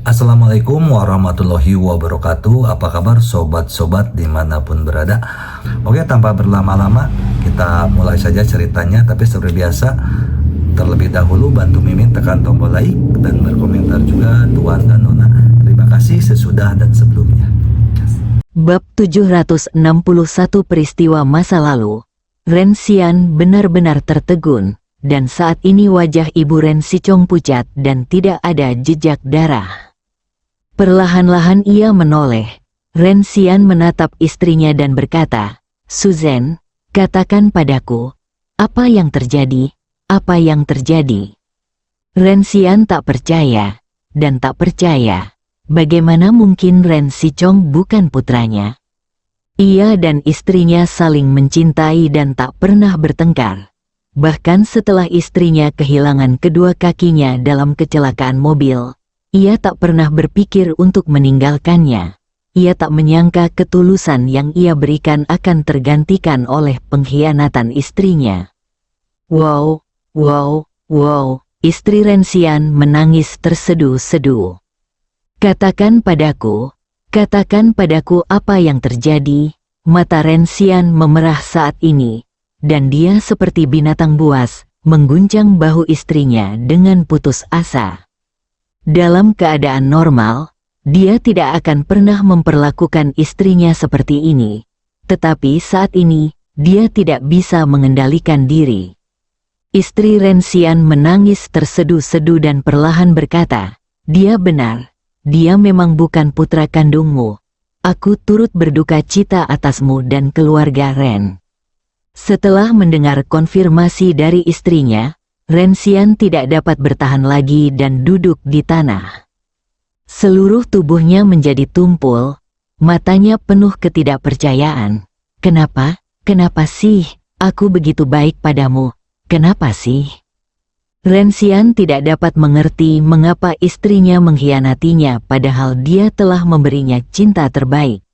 Assalamualaikum warahmatullahi wabarakatuh. Apa kabar sobat-sobat dimanapun berada? Oke, tanpa berlama-lama kita mulai saja ceritanya. Tapi seperti biasa, terlebih dahulu bantu Mimin tekan tombol like dan berkomentar juga Tuan dan Nona. Terima kasih sesudah dan sebelumnya. Bab 761 peristiwa masa lalu. Ren Xian benar-benar tertegun, dan saat ini wajah ibu Ren Sichong pucat dan tidak ada jejak darah. Perlahan-lahan ia menoleh. Ren Xian menatap istrinya dan berkata, "Suzhen, katakan padaku, apa yang terjadi? Apa yang terjadi?" Ren Xian tak percaya, dan tak percaya. Bagaimana mungkin Ren Sichong bukan putranya? Ia dan istrinya saling mencintai dan tak pernah bertengkar. Bahkan setelah istrinya kehilangan kedua kakinya dalam kecelakaan mobil, ia tak pernah berpikir untuk meninggalkannya. Ia tak menyangka ketulusan yang ia berikan akan tergantikan oleh pengkhianatan istrinya. Wow, istri Ren Xian menangis terseduh-seduh. Katakan padaku apa yang terjadi." Mata Ren Xian memerah saat ini, dan dia seperti binatang buas, mengguncang bahu istrinya dengan putus asa. Dalam keadaan normal, dia tidak akan pernah memperlakukan istrinya seperti ini. Tetapi saat ini, dia tidak bisa mengendalikan diri. Istri Ren Xian menangis terseduh-seduh dan perlahan berkata, "Dia benar. Dia memang bukan putra kandungmu. Aku turut berduka cita atasmu dan keluarga Ren." Setelah mendengar konfirmasi dari istrinya, Ren Xian tidak dapat bertahan lagi dan duduk di tanah. Seluruh tubuhnya menjadi tumpul, matanya penuh ketidakpercayaan. Kenapa sih aku begitu baik padamu? Kenapa sih?" Ren Xian tidak dapat mengerti mengapa istrinya mengkhianatinya padahal dia telah memberinya cinta terbaik.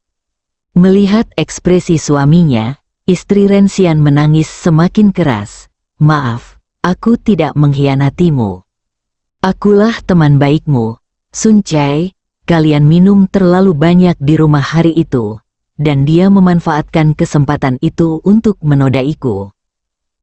Melihat ekspresi suaminya, istri Ren Xian menangis semakin keras. "Maaf, aku tidak mengkhianatimu. Akulah teman baikmu, Sun Chai. Kalian minum terlalu banyak di rumah hari itu, dan dia memanfaatkan kesempatan itu untuk menodaiku.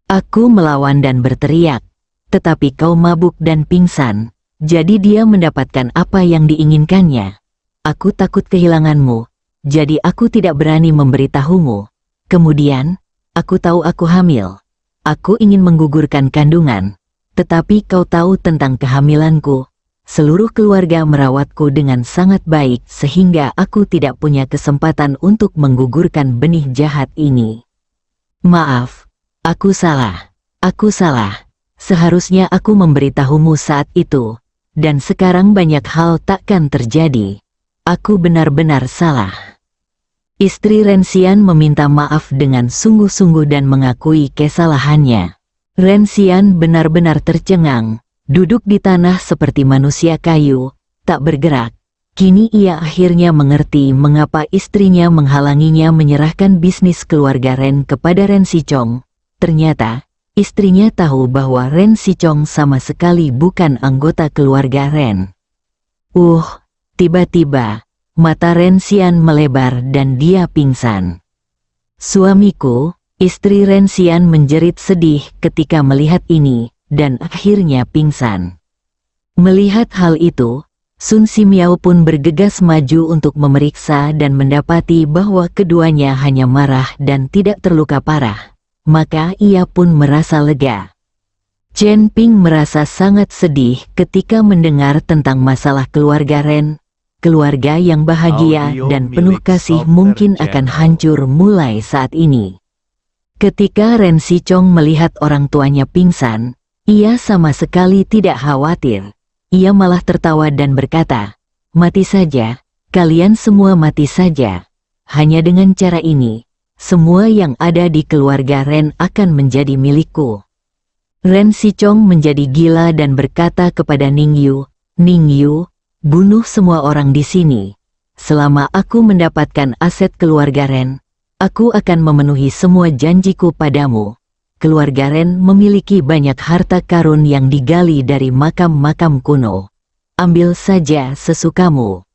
Aku melawan dan berteriak, tetapi kau mabuk dan pingsan, jadi dia mendapatkan apa yang diinginkannya. Aku takut kehilanganmu, jadi aku tidak berani memberitahumu. Kemudian, aku tahu aku hamil. Aku ingin menggugurkan kandungan, tetapi kau tahu tentang kehamilanku. Seluruh keluarga merawatku dengan sangat baik sehingga aku tidak punya kesempatan untuk menggugurkan benih jahat ini. Maaf, aku salah. Seharusnya aku memberitahumu saat itu, dan sekarang banyak hal takkan terjadi. Aku benar-benar salah." Istri Ren Xian meminta maaf dengan sungguh-sungguh dan mengakui kesalahannya. Ren Xian benar-benar tercengang, duduk di tanah seperti manusia kayu, tak bergerak. Kini ia akhirnya mengerti mengapa istrinya menghalanginya menyerahkan bisnis keluarga Ren kepada Ren Sichong. Ternyata, istrinya tahu bahwa Ren Sichong sama sekali bukan anggota keluarga Ren. Tiba-tiba, mata Ren Xian melebar dan dia pingsan. "Suamiku," istri Ren Xian menjerit sedih ketika melihat ini, dan akhirnya pingsan. Melihat hal itu, Sun Simiao pun bergegas maju untuk memeriksa dan mendapati bahwa keduanya hanya marah dan tidak terluka parah. Maka ia pun merasa lega. Chen Ping merasa sangat sedih ketika mendengar tentang masalah keluarga Ren. Keluarga yang bahagia dan penuh kasih mungkin akan hancur mulai saat ini. Ketika Ren Sichong melihat orang tuanya pingsan, ia sama sekali tidak khawatir. Ia malah tertawa dan berkata, "Mati saja, kalian semua mati saja. Hanya dengan cara ini, semua yang ada di keluarga Ren akan menjadi milikku." Ren Sichong menjadi gila dan berkata kepada Ning Yu, "Bunuh semua orang di sini. Selama aku mendapatkan aset keluarga Ren, aku akan memenuhi semua janjiku padamu. Keluarga Ren memiliki banyak harta karun yang digali dari makam-makam kuno. ambil saja sesukamu.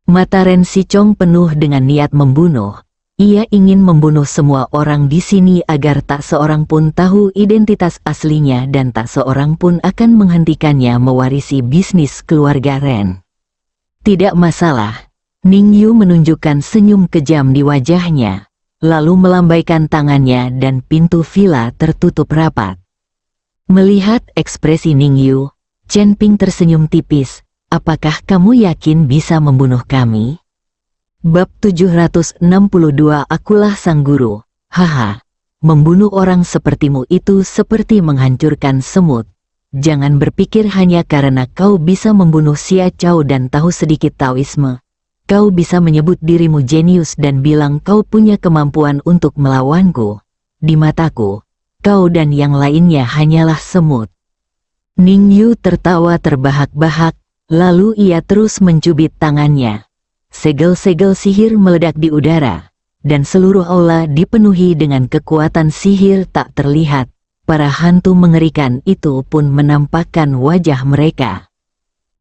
Mata Ren Sichong penuh dengan niat membunuh. Ia ingin membunuh semua orang di sini agar tak seorang pun tahu identitas aslinya dan tak seorang pun akan menghentikannya mewarisi bisnis keluarga Ren. Tidak masalah. Ning Yu menunjukkan senyum kejam di wajahnya, lalu melambaikan tangannya dan pintu villa tertutup rapat. Melihat ekspresi Ning Yu, Chen Ping tersenyum tipis. Apakah kamu yakin bisa membunuh kami? Bab 762 Akulah sang guru. Haha, membunuh orang sepertimu itu seperti menghancurkan semut. Jangan berpikir hanya karena kau bisa membunuh Xia Chao dan tahu sedikit Taoisme. Kau bisa menyebut dirimu jenius dan bilang kau punya kemampuan untuk melawanku. Di mataku, kau dan yang lainnya hanyalah semut. Ning Yu tertawa terbahak-bahak, lalu ia terus mencubit tangannya. Segel-segel sihir meledak di udara, dan seluruh aula dipenuhi dengan kekuatan sihir tak terlihat. Para hantu mengerikan itu pun menampakkan wajah mereka.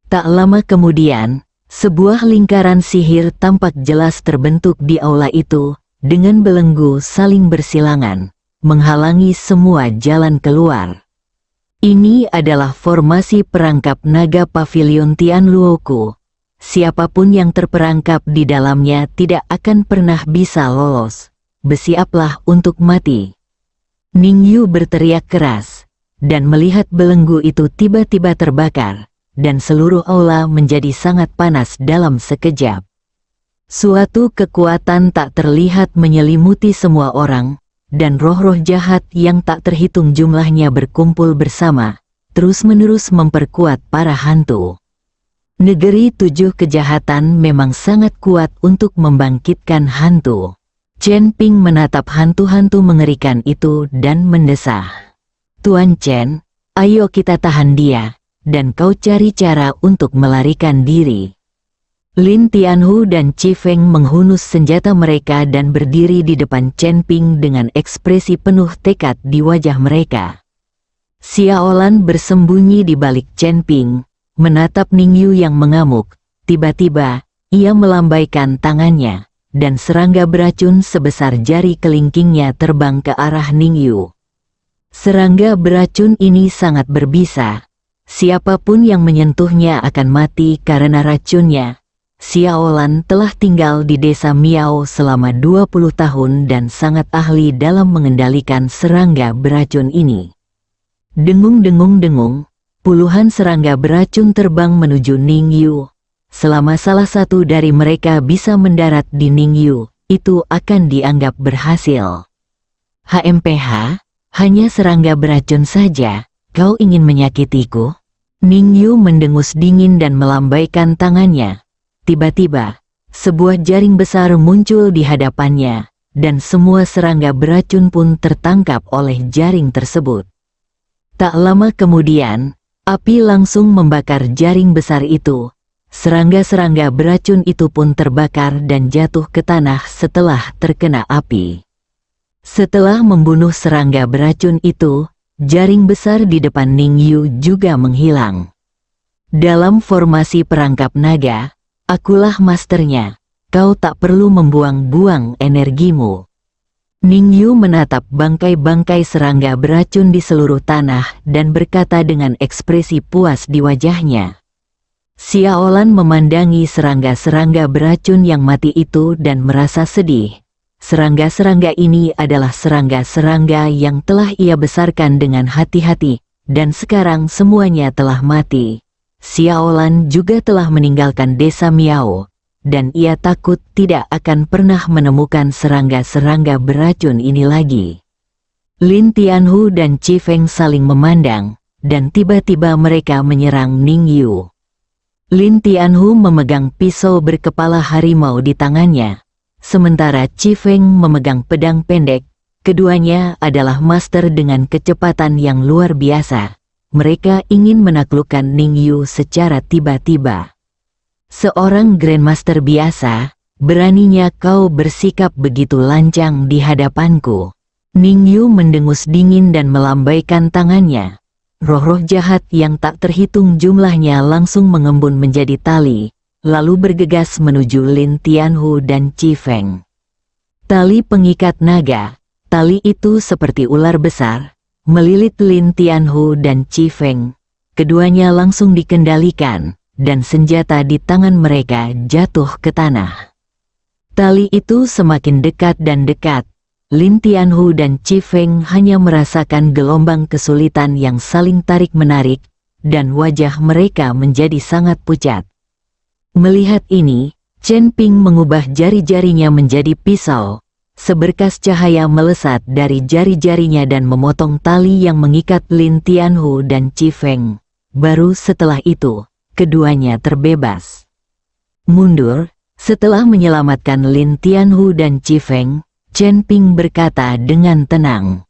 Tak lama kemudian, sebuah lingkaran sihir tampak jelas terbentuk di aula itu, dengan belenggu saling bersilangan, menghalangi semua jalan keluar. Ini adalah formasi perangkap naga pavilion Tianluoku. Siapapun yang terperangkap di dalamnya tidak akan pernah bisa lolos. Bersiaplah untuk mati. Ning Yu berteriak keras, dan melihat belenggu itu tiba-tiba terbakar, dan seluruh aula menjadi sangat panas dalam sekejap. Suatu kekuatan tak terlihat menyelimuti semua orang, dan roh-roh jahat yang tak terhitung jumlahnya berkumpul bersama, terus-menerus memperkuat para hantu. Negeri 7 kejahatan memang sangat kuat untuk membangkitkan hantu. Chen Ping menatap hantu-hantu mengerikan itu dan mendesah. Tuan Chen, ayo kita tahan dia, dan kau cari cara untuk melarikan diri. Lin Tianhu dan Chi Feng menghunus senjata mereka dan berdiri di depan Chen Ping dengan ekspresi penuh tekad di wajah mereka. Xiaolan bersembunyi di balik Chen Ping, menatap Ning Yu yang mengamuk. Tiba-tiba, ia melambaikan tangannya, dan serangga beracun sebesar jari kelingkingnya terbang ke arah Ning Yu. Serangga beracun ini sangat berbisa. Siapapun yang menyentuhnya akan mati karena racunnya. Xiaolan telah tinggal di desa Miao selama 20 tahun dan sangat ahli dalam mengendalikan serangga beracun ini. Dengung-dengung-dengung, puluhan serangga beracun terbang menuju Ning Yu. Selama salah satu dari mereka bisa mendarat di Ning Yu, itu akan dianggap berhasil. HMPH, hanya serangga beracun saja, kau ingin menyakitiku? Ning Yu mendengus dingin dan melambaikan tangannya. Tiba-tiba, sebuah jaring besar muncul di hadapannya, dan semua serangga beracun pun tertangkap oleh jaring tersebut. Tak lama kemudian, api langsung membakar jaring besar itu. Serangga-serangga beracun itu pun terbakar dan jatuh ke tanah setelah terkena api. Setelah membunuh serangga beracun itu, jaring besar di depan Ning Yu juga menghilang. Dalam formasi perangkap naga, akulah masternya. Kau tak perlu membuang-buang energimu. Ning Yu menatap bangkai-bangkai serangga beracun di seluruh tanah dan berkata dengan ekspresi puas di wajahnya. Xiaolan memandangi serangga-serangga beracun yang mati itu dan merasa sedih. Serangga-serangga ini adalah serangga-serangga yang telah ia besarkan dengan hati-hati, dan sekarang semuanya telah mati. Xiaolan juga telah meninggalkan desa Miao, dan ia takut tidak akan pernah menemukan serangga-serangga beracun ini lagi. Lin Tianhu dan Chi Feng saling memandang, dan tiba-tiba mereka menyerang Ning Yu. Lin Tianhu memegang pisau berkepala harimau di tangannya, sementara Chi Feng memegang pedang pendek. Keduanya adalah master dengan kecepatan yang luar biasa. Mereka ingin menaklukkan Ning Yu secara tiba-tiba. Seorang Grandmaster biasa, beraninya kau bersikap begitu lancang di hadapanku. Ning Yu mendengus dingin dan melambaikan tangannya. roh-roh jahat yang tak terhitung jumlahnya langsung mengembun menjadi tali, lalu bergegas menuju Lin Tianhu dan Qi Feng. Tali pengikat naga, tali itu seperti ular besar, melilit Lin Tianhu dan Qi Feng. Keduanya langsung dikendalikan, dan senjata di tangan mereka jatuh ke tanah. Tali itu semakin dekat dan dekat. Lin Tianhu dan Qi Feng hanya merasakan gelombang kesulitan yang saling tarik-menarik, dan wajah mereka menjadi sangat pucat. Melihat ini, Chen Ping mengubah jari-jarinya menjadi pisau. Seberkas cahaya melesat dari jari-jarinya dan memotong tali yang mengikat Lin Tianhu dan Qi Feng. Baru setelah itu, keduanya terbebas. Mundur, setelah menyelamatkan Lin Tianhu dan Qi Feng, Chen Ping berkata dengan tenang.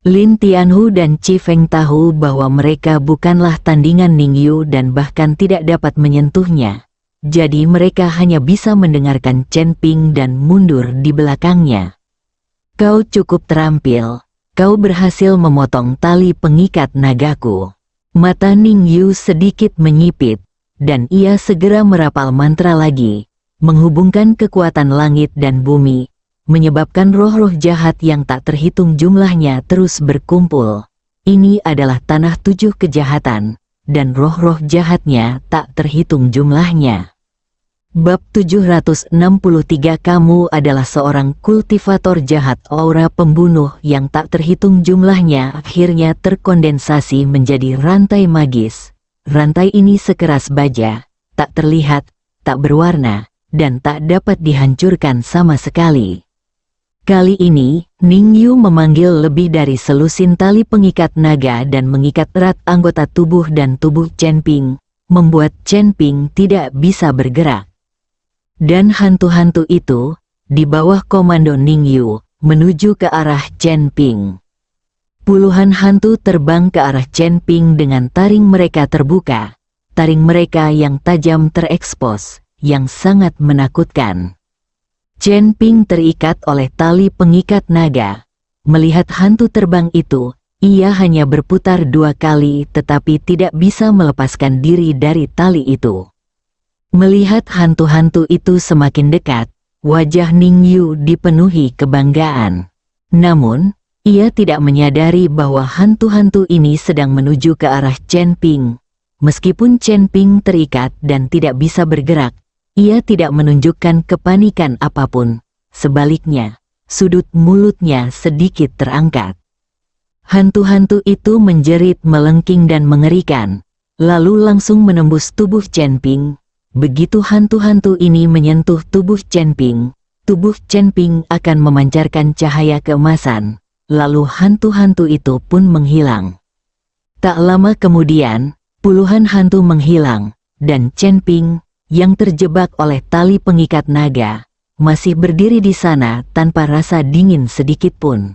Lin Tianhu dan Qi Feng tahu bahwa mereka bukanlah tandingan Ning Yu dan bahkan tidak dapat menyentuhnya. Jadi mereka hanya bisa mendengarkan Chen Ping dan mundur di belakangnya. Kau cukup terampil, kau berhasil memotong tali pengikat nagaku. Mata Ning Yu sedikit menyipit, dan ia segera merapal mantra lagi, menghubungkan kekuatan langit dan bumi, menyebabkan roh-roh jahat yang tak terhitung jumlahnya terus berkumpul. Ini adalah tanah 7 kejahatan, dan roh-roh jahatnya tak terhitung jumlahnya. Bab 763. Kamu adalah seorang kultivator jahat. Aura pembunuh yang tak terhitung jumlahnya akhirnya terkondensasi menjadi rantai magis. Rantai ini sekeras baja, tak terlihat, tak berwarna, dan tak dapat dihancurkan sama sekali. Kali ini, Ning Yu memanggil lebih dari selusin tali pengikat naga dan mengikat erat anggota tubuh dan tubuh Chen Ping, membuat Chen Ping tidak bisa bergerak. Dan hantu-hantu itu, di bawah komando Ning Yu, menuju ke arah Chen Ping. Puluhan hantu terbang ke arah Chen Ping dengan taring mereka terbuka, taring mereka yang tajam terekspos, yang sangat menakutkan. Chen Ping terikat oleh tali pengikat naga. Melihat hantu terbang itu, ia hanya berputar 2 kali tetapi tidak bisa melepaskan diri dari tali itu. Melihat hantu-hantu itu semakin dekat, wajah Ning Yu dipenuhi kebanggaan. Namun, ia tidak menyadari bahwa hantu-hantu ini sedang menuju ke arah Chen Ping. Meskipun Chen Ping terikat dan tidak bisa bergerak, ia tidak menunjukkan kepanikan apapun. Sebaliknya, sudut mulutnya sedikit terangkat. Hantu-hantu itu menjerit melengking dan mengerikan, lalu langsung menembus tubuh Chen Ping. Begitu hantu-hantu ini menyentuh tubuh Chen Ping, tubuh Chen Ping akan memancarkan cahaya keemasan, lalu hantu-hantu itu pun menghilang. Tak lama kemudian, puluhan hantu menghilang, dan Chen Ping, yang terjebak oleh tali pengikat naga, masih berdiri di sana tanpa rasa dingin sedikit pun.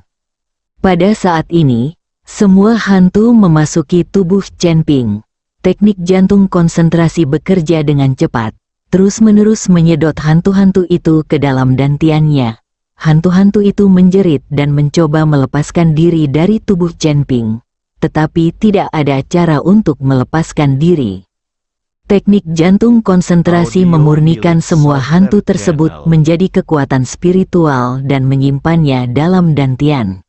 Pada saat ini, semua hantu memasuki tubuh Chen Ping. Teknik jantung konsentrasi bekerja dengan cepat, terus-menerus menyedot hantu-hantu itu ke dalam dantiannya. Hantu-hantu itu menjerit dan mencoba melepaskan diri dari tubuh Chen Ping, tetapi tidak ada cara untuk melepaskan diri. Teknik jantung konsentrasi memurnikan semua hantu tersebut menjadi kekuatan spiritual dan menyimpannya dalam dantian.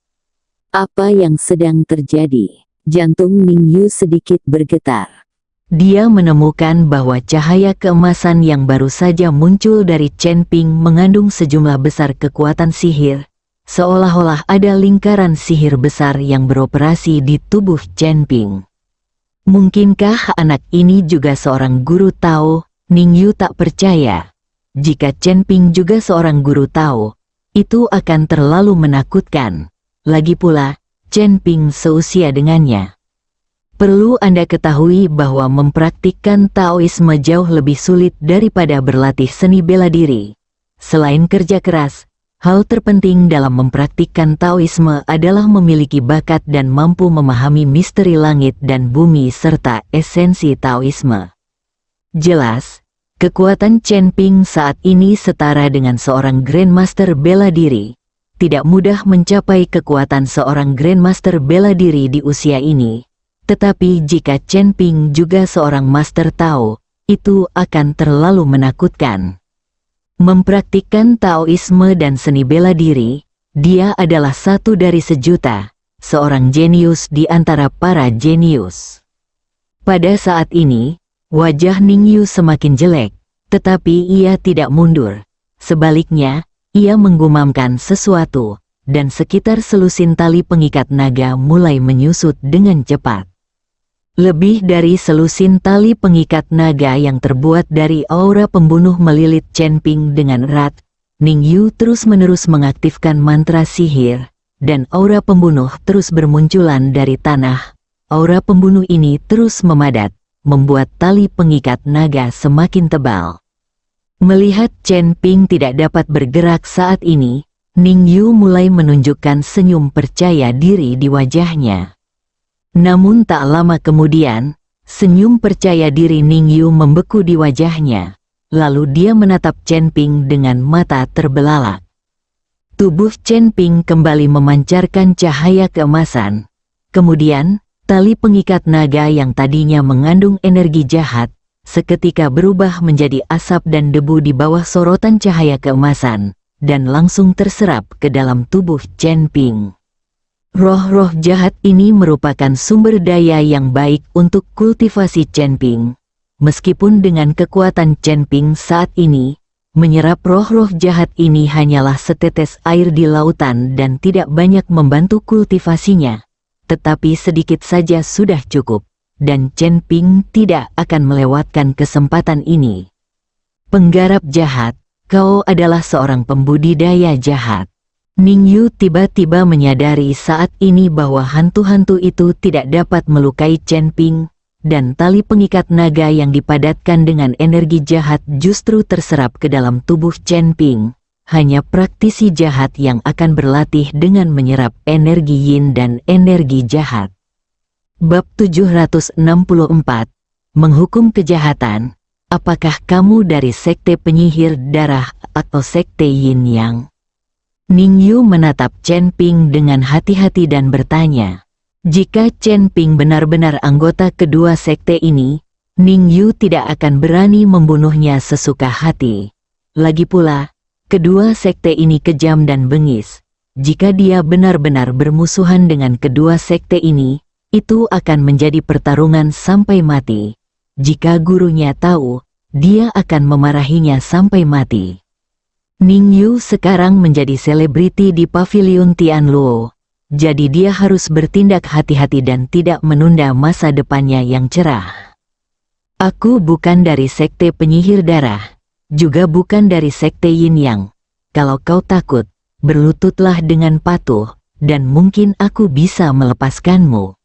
Apa yang sedang terjadi? Jantung Ning Yu sedikit bergetar. Dia menemukan bahwa cahaya keemasan yang baru saja muncul dari Chen Ping mengandung sejumlah besar kekuatan sihir, seolah-olah ada lingkaran sihir besar yang beroperasi di tubuh Chen Ping. Mungkinkah anak ini juga seorang guru Tao? Ning Yu tak percaya. Jika Chen Ping juga seorang guru Tao, itu akan terlalu menakutkan. Lagi pula, Chen Ping seusia dengannya. Perlu Anda ketahui bahwa mempraktikkan Taoisme jauh lebih sulit daripada berlatih seni bela diri. Selain kerja keras, hal terpenting dalam mempraktikkan Taoisme adalah memiliki bakat dan mampu memahami misteri langit dan bumi serta esensi Taoisme. Jelas, kekuatan Chen Ping saat ini setara dengan seorang Grandmaster bela diri. Tidak mudah mencapai kekuatan seorang Grandmaster bela diri di usia ini. Tetapi jika Chen Ping juga seorang master Tao, itu akan terlalu menakutkan. Mempraktikkan Taoisme dan seni bela diri, dia adalah satu dari sejuta, seorang jenius di antara para jenius. Pada saat ini, wajah Ning Yu semakin jelek, tetapi ia tidak mundur. Sebaliknya, ia menggumamkan sesuatu, dan sekitar selusin tali pengikat naga mulai menyusut dengan cepat. Lebih dari selusin tali pengikat naga yang terbuat dari aura pembunuh melilit Chen Ping dengan erat. Ning Yu terus-menerus mengaktifkan mantra sihir, dan aura pembunuh terus bermunculan dari tanah. Aura pembunuh ini terus memadat, membuat tali pengikat naga semakin tebal. Melihat Chen Ping tidak dapat bergerak saat ini, Ning Yu mulai menunjukkan senyum percaya diri di wajahnya. Namun tak lama kemudian, senyum percaya diri Ning Yu membeku di wajahnya. Lalu dia menatap Chen Ping dengan mata terbelalak. Tubuh Chen Ping kembali memancarkan cahaya keemasan. Kemudian, tali pengikat naga yang tadinya mengandung energi jahat, seketika berubah menjadi asap dan debu di bawah sorotan cahaya keemasan, dan langsung terserap ke dalam tubuh Chen Ping. Roh-roh jahat ini merupakan sumber daya yang baik untuk kultivasi Chen Ping. Meskipun dengan kekuatan Chen Ping saat ini, menyerap roh-roh jahat ini hanyalah setetes air di lautan dan tidak banyak membantu kultivasinya. Tetapi sedikit saja sudah cukup, dan Chen Ping tidak akan melewatkan kesempatan ini. Penggarap jahat, kau adalah seorang pembudidaya jahat. Ning Yu tiba-tiba menyadari saat ini bahwa hantu-hantu itu tidak dapat melukai Chen Ping, dan tali pengikat naga yang dipadatkan dengan energi jahat justru terserap ke dalam tubuh Chen Ping. Hanya praktisi jahat yang akan berlatih dengan menyerap energi yin dan energi jahat. Bab 764, Menghukum Kejahatan. Apakah kamu dari sekte penyihir darah atau sekte yin yang? Ning Yu menatap Chen Ping dengan hati-hati dan bertanya. Jika Chen Ping benar-benar anggota kedua sekte ini, Ning Yu tidak akan berani membunuhnya sesuka hati. Lagi pula, kedua sekte ini kejam dan bengis. Jika dia benar-benar bermusuhan dengan kedua sekte ini, itu akan menjadi pertarungan sampai mati. Jika gurunya tahu, dia akan memarahinya sampai mati. Ning Yu sekarang menjadi selebriti di Pavilion Tianluo. Jadi dia harus bertindak hati-hati dan tidak menunda masa depannya yang cerah. Aku bukan dari sekte penyihir darah, juga bukan dari sekte yin yang. Kalau kau takut, berlututlah dengan patuh, dan mungkin aku bisa melepaskanmu.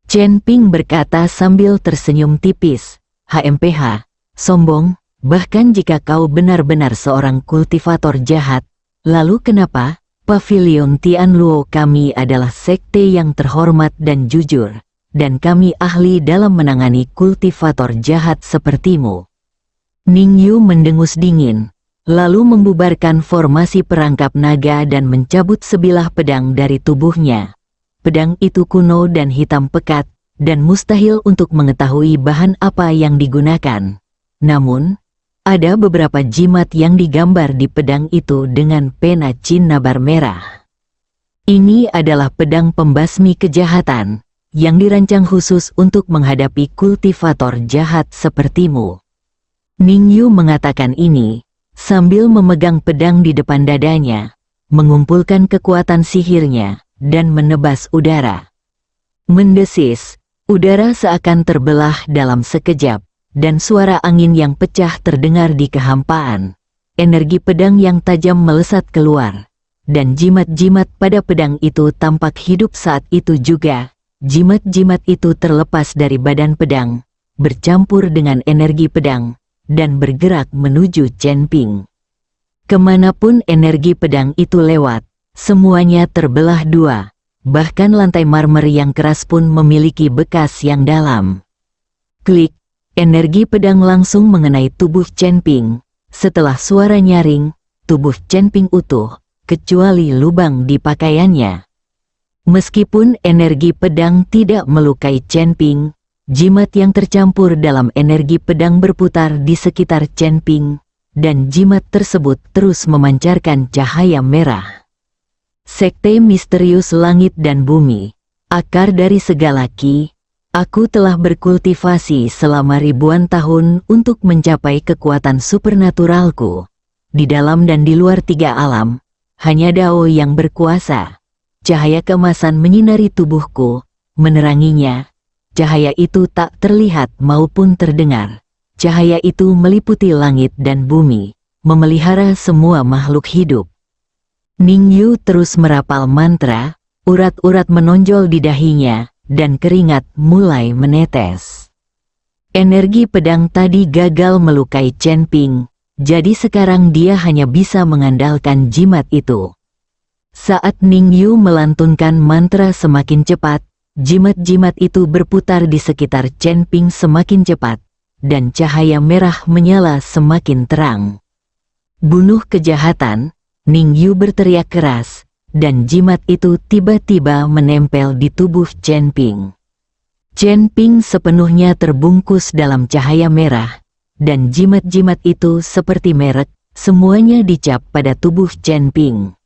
Chen Ping berkata sambil tersenyum tipis. HMPH, sombong, bahkan jika kau benar-benar seorang kultivator jahat, lalu kenapa? Pavilion Tianluo kami adalah sekte yang terhormat dan jujur, dan kami ahli dalam menangani kultivator jahat sepertimu. Ning Yu mendengus dingin, lalu membubarkan formasi perangkap naga dan mencabut sebilah pedang dari tubuhnya. Pedang itu kuno dan hitam pekat, dan mustahil untuk mengetahui bahan apa yang digunakan. Namun, ada beberapa jimat yang digambar di pedang itu dengan pena cinnabar merah. Ini adalah pedang pembasmi kejahatan, yang dirancang khusus untuk menghadapi kultivator jahat sepertimu. Ning Yu mengatakan ini, sambil memegang pedang di depan dadanya, mengumpulkan kekuatan sihirnya, dan menebas udara. Mendesis, udara seakan terbelah dalam sekejap, dan suara angin yang pecah terdengar di kehampaan. Energi pedang yang tajam melesat keluar, dan jimat-jimat pada pedang itu tampak hidup saat itu juga. Jimat-jimat itu terlepas dari badan pedang, bercampur dengan energi pedang, dan bergerak menuju Chen Ping. Kemanapun energi pedang itu lewat, semuanya terbelah dua, bahkan lantai marmer yang keras pun memiliki bekas yang dalam. Klik. Energi pedang langsung mengenai tubuh Chen Ping. Setelah suara nyaring, tubuh Chen Ping utuh, kecuali lubang di pakaiannya. Meskipun energi pedang tidak melukai Chen Ping, jimat yang tercampur dalam energi pedang berputar di sekitar Chen Ping, dan jimat tersebut terus memancarkan cahaya merah. Sekte misterius langit dan bumi, akar dari segala ki, aku telah berkultivasi selama ribuan tahun untuk mencapai kekuatan supernaturalku. Di dalam dan di luar tiga alam, hanya Dao yang berkuasa. Cahaya keemasan menyinari tubuhku, meneranginya. Cahaya itu tak terlihat maupun terdengar. Cahaya itu meliputi langit dan bumi, memelihara semua makhluk hidup. Ning Yu terus merapal mantra, urat-urat menonjol di dahinya, dan keringat mulai menetes. Energi pedang tadi gagal melukai Chen Ping, jadi sekarang dia hanya bisa mengandalkan jimat itu. Saat Ning Yu melantunkan mantra semakin cepat, jimat-jimat itu berputar di sekitar Chen Ping semakin cepat, dan cahaya merah menyala semakin terang. Bunuh kejahatan, Ning Yu berteriak keras, dan jimat itu tiba-tiba menempel di tubuh Chen Ping. Chen Ping sepenuhnya terbungkus dalam cahaya merah, dan jimat-jimat itu seperti merek, semuanya dicap pada tubuh Chen Ping.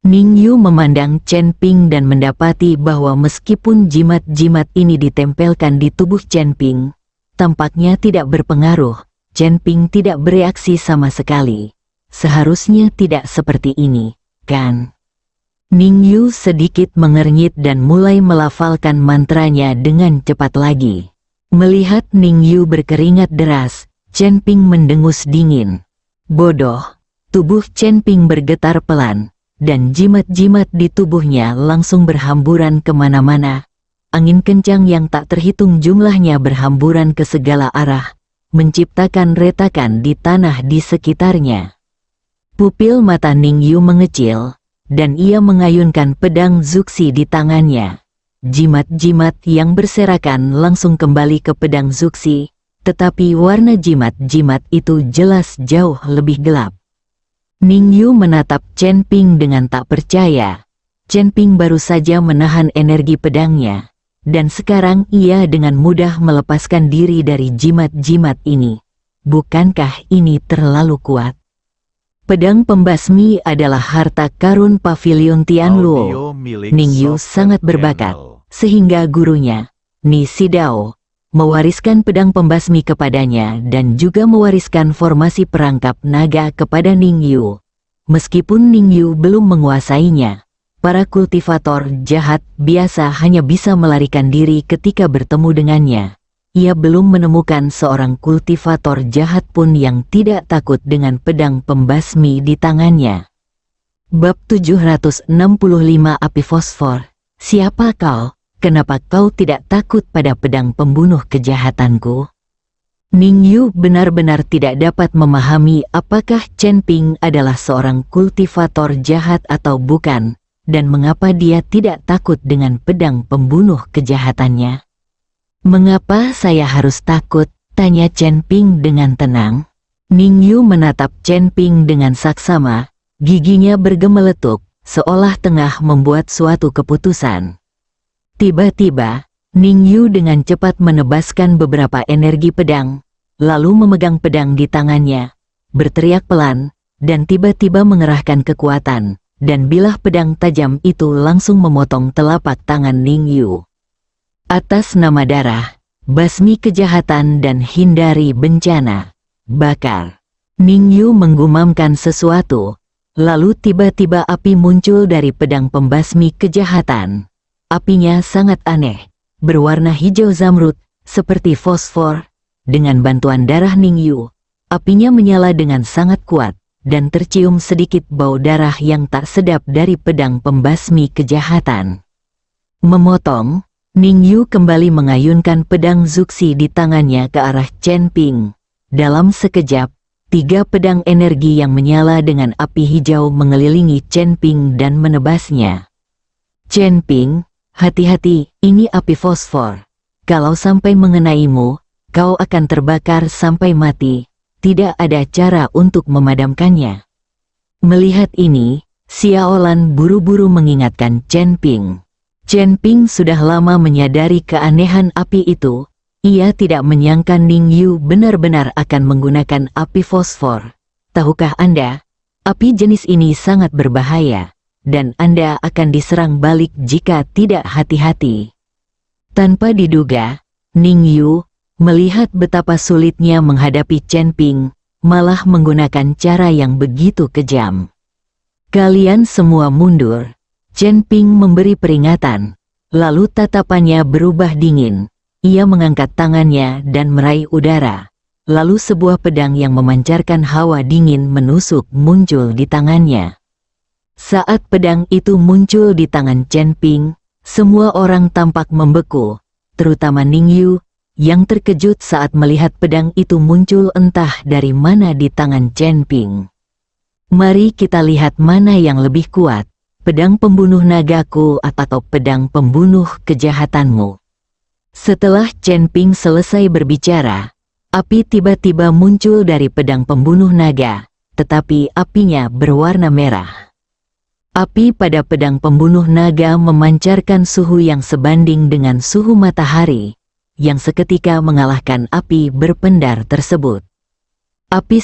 Ning Yu memandang Chen Ping dan mendapati bahwa meskipun jimat-jimat ini ditempelkan di tubuh Chen Ping, tampaknya tidak berpengaruh. Chen Ping tidak bereaksi sama sekali. Seharusnya tidak seperti ini, kan? Ning Yu sedikit mengernyit dan mulai melafalkan mantranya dengan cepat lagi. Melihat Ning Yu berkeringat deras, Chen Ping mendengus dingin. Bodoh, tubuh Chen Ping bergetar pelan, dan jimat-jimat di tubuhnya langsung berhamburan kemana-mana. Angin kencang yang tak terhitung jumlahnya berhamburan ke segala arah, menciptakan retakan di tanah di sekitarnya. Pupil mata Ning Yu mengecil, dan ia mengayunkan pedang Zuxi di tangannya. Jimat-jimat yang berserakan langsung kembali ke pedang Zuxi, tetapi warna jimat-jimat itu jelas jauh lebih gelap. Ning Yu menatap Chen Ping dengan tak percaya. Chen Ping baru saja menahan energi pedangnya, dan sekarang ia dengan mudah melepaskan diri dari jimat-jimat ini. Bukankah ini terlalu kuat? Pedang pembasmi adalah harta karun Pavilion Tianluo. Ning Yu sangat berbakat, sehingga gurunya, Ni Sidao, mewariskan pedang pembasmi kepadanya dan juga mewariskan formasi perangkap naga kepada Ning Yu. Meskipun Ning Yu belum menguasainya, para kultivator jahat biasa hanya bisa melarikan diri ketika bertemu dengannya. Ia belum menemukan seorang kultivator jahat pun yang tidak takut dengan pedang pembasmi di tangannya. Bab 765 Api Fosfor. Siapa kau? Kenapa kau tidak takut pada pedang pembunuh kejahatanku? Ning Yu benar-benar tidak dapat memahami apakah Chen Ping adalah seorang kultivator jahat atau bukan, dan mengapa dia tidak takut dengan pedang pembunuh kejahatannya. Mengapa saya harus takut? Tanya Chen Ping dengan tenang. Ning Yu menatap Chen Ping dengan saksama, giginya bergemeletuk, seolah tengah membuat suatu keputusan. Tiba-tiba, Ning Yu dengan cepat menebaskan beberapa energi pedang, lalu memegang pedang di tangannya, berteriak pelan, dan tiba-tiba mengerahkan kekuatan, dan bilah pedang tajam itu langsung memotong telapak tangan Ning Yu. Atas nama darah, basmi kejahatan dan hindari bencana, bakar. Ning Yu menggumamkan sesuatu, lalu tiba-tiba api muncul dari pedang pembasmi kejahatan. Apinya sangat aneh, berwarna hijau zamrud, seperti fosfor. Dengan bantuan darah Ning Yu, apinya menyala dengan sangat kuat, dan tercium sedikit bau darah yang tak sedap dari pedang pembasmi kejahatan. Memotong, Ning Yu kembali mengayunkan pedang Zuxi di tangannya ke arah Chen Ping. Dalam sekejap, 3 pedang energi yang menyala dengan api hijau mengelilingi Chen Ping dan menebasnya. Chen Ping, hati-hati, ini api fosfor. Kalau sampai mengenaimu, kau akan terbakar sampai mati. Tidak ada cara untuk memadamkannya. Melihat ini, Xiaolan buru-buru mengingatkan Chen Ping. Chen Ping sudah lama menyadari keanehan api itu. Ia tidak menyangka Ning Yu benar-benar akan menggunakan api fosfor. Tahukah Anda, api jenis ini sangat berbahaya, dan Anda akan diserang balik jika tidak hati-hati. Tanpa diduga, Ning Yu melihat betapa sulitnya menghadapi Chen Ping, malah menggunakan cara yang begitu kejam. Kalian semua mundur. Chen Ping memberi peringatan, lalu tatapannya berubah dingin. Ia mengangkat tangannya dan meraih udara. Lalu sebuah pedang yang memancarkan hawa dingin menusuk muncul di tangannya. Saat pedang itu muncul di tangan Chen Ping, semua orang tampak membeku, terutama Ning Yu, yang terkejut saat melihat pedang itu muncul entah dari mana di tangan Chen Ping. Mari kita lihat mana yang lebih kuat, pedang pembunuh nagaku atau pedang pembunuh kejahatanmu. Setelah Chen Ping selesai berbicara, api tiba-tiba muncul dari pedang pembunuh naga, tetapi apinya berwarna merah. Api pada pedang pembunuh naga memancarkan suhu yang sebanding dengan suhu matahari, yang seketika mengalahkan api berpendar tersebut. Api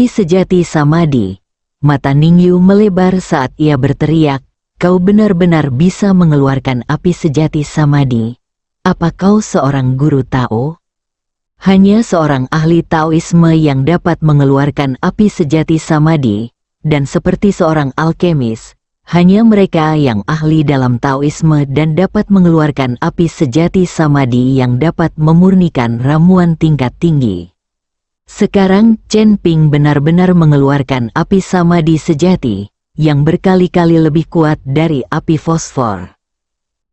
sejati Samadhi. Mata Ning Yu melebar saat ia berteriak, "Kau benar-benar bisa mengeluarkan api sejati Samadhi. Apa kau seorang guru Tao?" Hanya seorang ahli Taoisme yang dapat mengeluarkan api sejati Samadhi, dan seperti seorang alkemis, hanya mereka yang ahli dalam Taoisme dan dapat mengeluarkan api sejati Samadhi yang dapat memurnikan ramuan tingkat tinggi. Sekarang Chen Ping benar-benar mengeluarkan api samadhi sejati, yang berkali-kali lebih kuat dari api fosfor.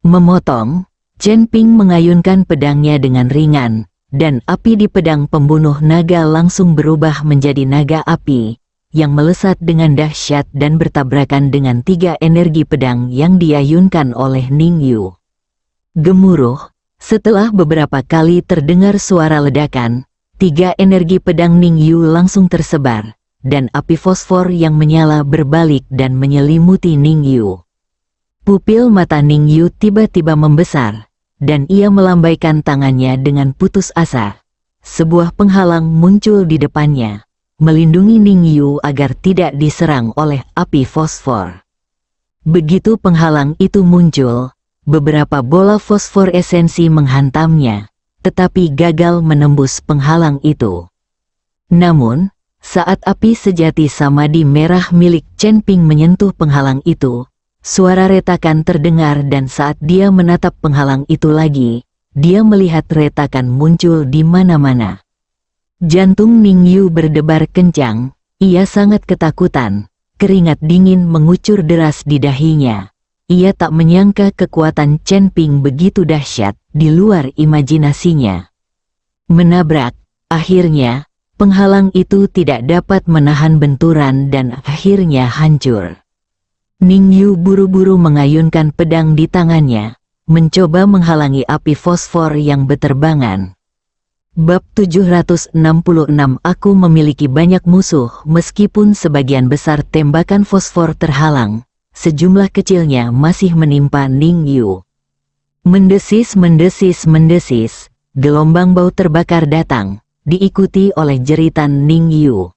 Memotong, Chen Ping mengayunkan pedangnya dengan ringan, dan api di pedang pembunuh naga langsung berubah menjadi naga api, yang melesat dengan dahsyat dan bertabrakan dengan 3 energi pedang yang diayunkan oleh Ning Yu. Gemuruh, setelah beberapa kali terdengar suara ledakan, 3 energi pedang Ning Yu langsung tersebar, dan api fosfor yang menyala berbalik dan menyelimuti Ning Yu. Pupil mata Ning Yu tiba-tiba membesar, dan ia melambaikan tangannya dengan putus asa. Sebuah penghalang muncul di depannya, melindungi Ning Yu agar tidak diserang oleh api fosfor. Begitu penghalang itu muncul, beberapa bola fosfor esensi menghantamnya, tetapi gagal menembus penghalang itu. Namun, saat api sejati samadhi merah milik Chen Ping menyentuh penghalang itu, suara retakan terdengar dan saat dia menatap penghalang itu lagi, dia melihat retakan muncul di mana-mana. Jantung Ning Yu berdebar kencang, ia sangat ketakutan, keringat dingin mengucur deras di dahinya. Ia tak menyangka kekuatan Chen Ping begitu dahsyat, di luar imajinasinya. Menabrak, akhirnya, penghalang itu tidak dapat menahan benturan dan akhirnya hancur. Ning Yu buru-buru mengayunkan pedang di tangannya, mencoba menghalangi api fosfor yang berterbangan. Bab 766. Aku memiliki banyak musuh meskipun sebagian besar tembakan fosfor terhalang. Sejumlah kecilnya masih menimpa Ning Yu. Mendesis, gelombang bau terbakar datang, diikuti oleh jeritan Ning Yu.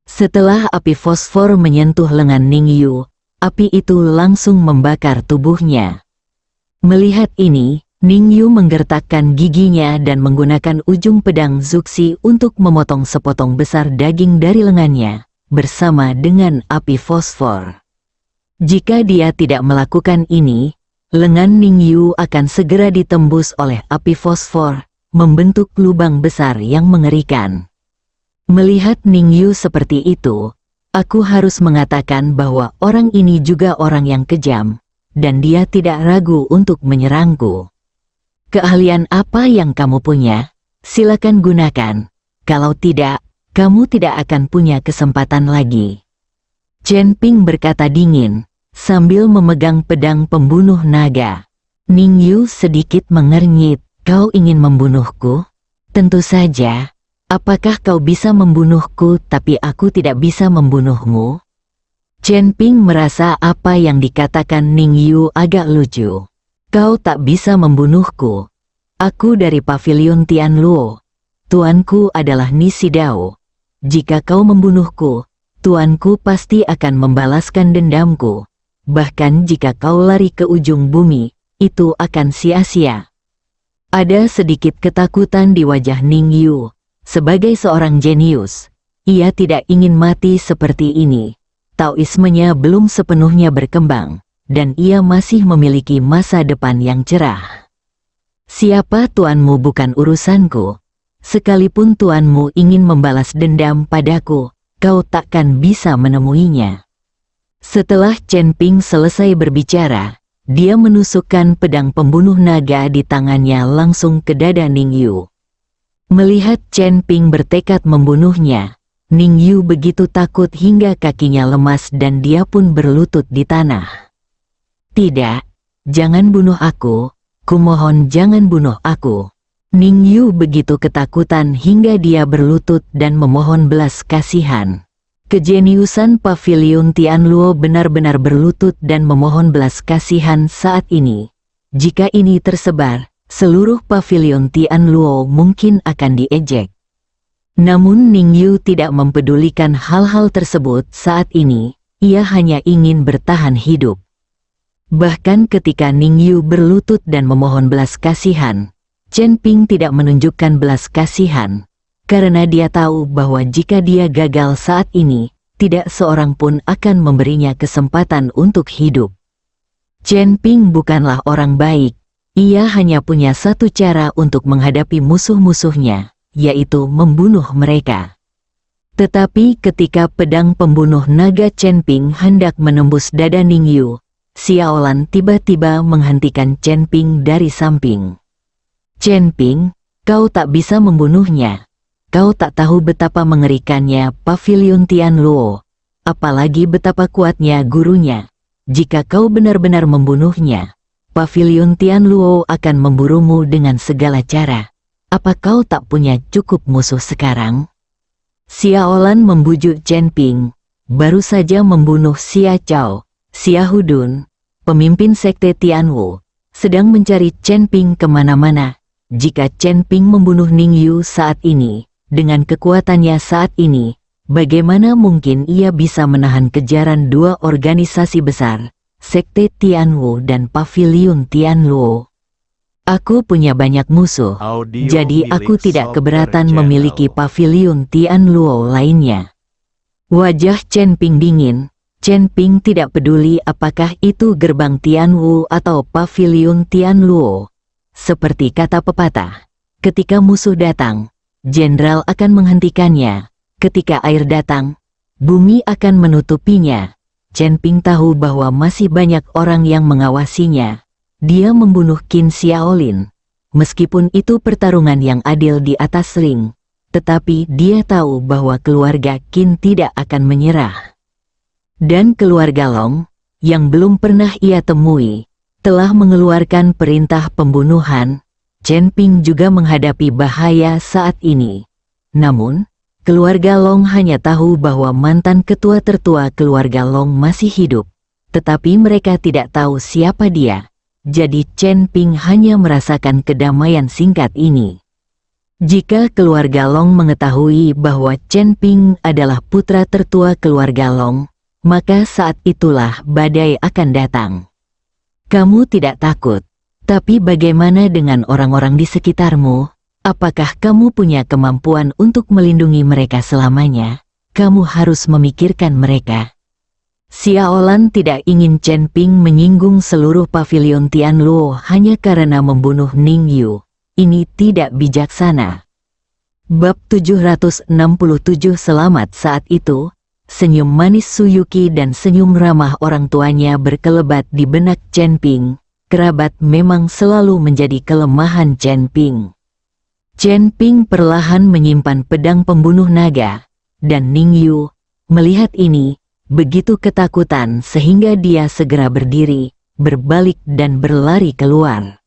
Setelah api fosfor menyentuh lengan Ning Yu, api itu langsung membakar tubuhnya. Melihat ini, Ning Yu menggertakkan giginya dan menggunakan ujung pedang Zuxi untuk memotong sepotong besar daging dari lengannya, bersama dengan api fosfor. Jika dia tidak melakukan ini, lengan Ning Yu akan segera ditembus oleh api fosfor, membentuk lubang besar yang mengerikan. Melihat Ning Yu seperti itu, aku harus mengatakan bahwa orang ini juga orang yang kejam, dan dia tidak ragu untuk menyerangku. Keahlian apa yang kamu punya? Silakan gunakan. Kalau tidak, kamu tidak akan punya kesempatan lagi. Chen Ping berkata dingin, sambil memegang pedang pembunuh naga. Ning Yu sedikit mengernyit. Kau ingin membunuhku? Tentu saja. Apakah kau bisa membunuhku tapi aku tidak bisa membunuhmu? Chen Ping merasa apa yang dikatakan Ning Yu agak lucu. Kau tak bisa membunuhku. Aku dari pavilion Tianluo. Tuanku adalah Nisi Dao. Jika kau membunuhku, tuanku pasti akan membalaskan dendamku. Bahkan jika kau lari ke ujung bumi, itu akan sia-sia. Ada sedikit ketakutan di wajah Ning Yu. Sebagai seorang jenius, ia tidak ingin mati seperti ini. Taoismenya belum sepenuhnya berkembang, dan ia masih memiliki masa depan yang cerah. Siapa tuanmu bukan urusanku. Sekalipun tuanmu ingin membalas dendam padaku, kau takkan bisa menemuinya. Setelah Chen Ping selesai berbicara, dia menusukkan pedang pembunuh naga di tangannya langsung ke dada Ning Yu. Melihat Chen Ping bertekad membunuhnya, Ning Yu begitu takut hingga kakinya lemas dan dia pun berlutut di tanah. Tidak, jangan bunuh aku, kumohon jangan bunuh aku. Ning Yu begitu ketakutan hingga dia berlutut dan memohon belas kasihan. Kejeniusan pavilion Tianluo benar-benar berlutut dan memohon belas kasihan saat ini. Jika ini tersebar, seluruh pavilion Tianluo mungkin akan diejek. Namun Ning Yu tidak mempedulikan hal-hal tersebut saat ini, ia hanya ingin bertahan hidup. Bahkan ketika Ning Yu berlutut dan memohon belas kasihan, Chen Ping tidak menunjukkan belas kasihan. Karena dia tahu bahwa jika dia gagal saat ini, tidak seorang pun akan memberinya kesempatan untuk hidup. Chen Ping bukanlah orang baik, ia hanya punya satu cara untuk menghadapi musuh-musuhnya, yaitu membunuh mereka. Tetapi ketika pedang pembunuh naga Chen Ping hendak menembus dada Ning Yu, Xiaolan tiba-tiba menghentikan Chen Ping dari samping. Chen Ping, kau tak bisa membunuhnya. Kau tak tahu betapa mengerikannya pavilion Tianluo, apalagi betapa kuatnya gurunya. Jika kau benar-benar membunuhnya, pavilion Tianluo akan memburumu dengan segala cara. Apa kau tak punya cukup musuh sekarang? Xiaolan membujuk Chen Ping, baru saja membunuh Xia Chao, Xia Hudun, pemimpin sekte Tianwu, sedang mencari Chen Ping kemana-mana. Jika Chen Ping membunuh Ning Yu saat ini, dengan kekuatannya saat ini, bagaimana mungkin ia bisa menahan kejaran dua organisasi besar, sekte Tianwu dan pavilion Tianluo? Aku punya banyak musuh, jadi aku tidak keberatan memiliki pavilion Tianluo lainnya. Wajah Chen Ping dingin. Chen Ping tidak peduli apakah itu gerbang Tianwu atau pavilion Tianluo. Seperti kata pepatah, ketika musuh datang, jenderal akan menghentikannya. Ketika air datang, bumi akan menutupinya. Chen Ping tahu bahwa masih banyak orang yang mengawasinya. Dia membunuh Qin Xiaolin. Meskipun itu pertarungan yang adil di atas ring, tetapi dia tahu bahwa keluarga Qin tidak akan menyerah. Dan keluarga Long, yang belum pernah ia temui, telah mengeluarkan perintah pembunuhan. Chen Ping juga menghadapi bahaya saat ini. Namun, keluarga Long hanya tahu bahwa mantan ketua tertua keluarga Long masih hidup, tetapi mereka tidak tahu siapa dia. Jadi Chen Ping hanya merasakan kedamaian singkat ini. Jika keluarga Long mengetahui bahwa Chen Ping adalah putra tertua keluarga Long, maka saat itulah badai akan datang. Kamu tidak takut. Tapi bagaimana dengan orang-orang di sekitarmu? Apakah kamu punya kemampuan untuk melindungi mereka selamanya? Kamu harus memikirkan mereka. Xiaolan tidak ingin Chen Ping menyinggung seluruh pavilion Tianluo hanya karena membunuh Ning Yu. Ini tidak bijaksana. Bab 767 Selamat saat itu, senyum manis Suyuki dan senyum ramah orang tuanya berkelebat di benak Chen Ping. Kerabat memang selalu menjadi kelemahan Chen Ping. Chen Ping perlahan menyimpan pedang pembunuh naga, dan Ning Yu, melihat ini, begitu ketakutan sehingga dia segera berdiri, berbalik dan berlari keluar.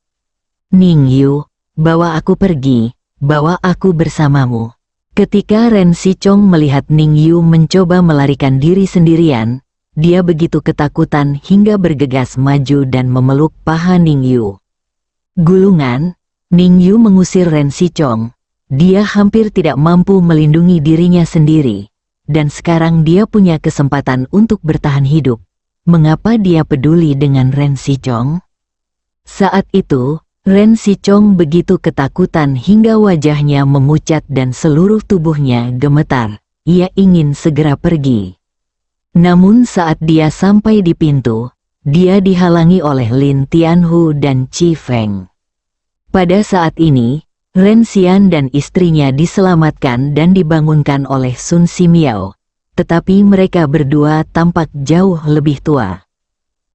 Ning Yu, bawa aku pergi, bawa aku bersamamu. Ketika Ren Sichong melihat Ning Yu mencoba melarikan diri sendirian, dia begitu ketakutan hingga bergegas maju dan memeluk paha Ningyu. Gulungan, Ningyu mengusir Ren Sichong. Dia hampir tidak mampu melindungi dirinya sendiri. Dan sekarang dia punya kesempatan untuk bertahan hidup. Mengapa dia peduli dengan Ren Sichong? Saat itu, Ren Sichong begitu ketakutan hingga wajahnya memucat dan seluruh tubuhnya gemetar. Ia ingin segera pergi. Namun saat dia sampai di pintu, dia dihalangi oleh Lin Tianhu dan Chi Feng. Pada saat ini, Ren Xian dan istrinya diselamatkan dan dibangunkan oleh Sun Simiao, tetapi mereka berdua tampak jauh lebih tua.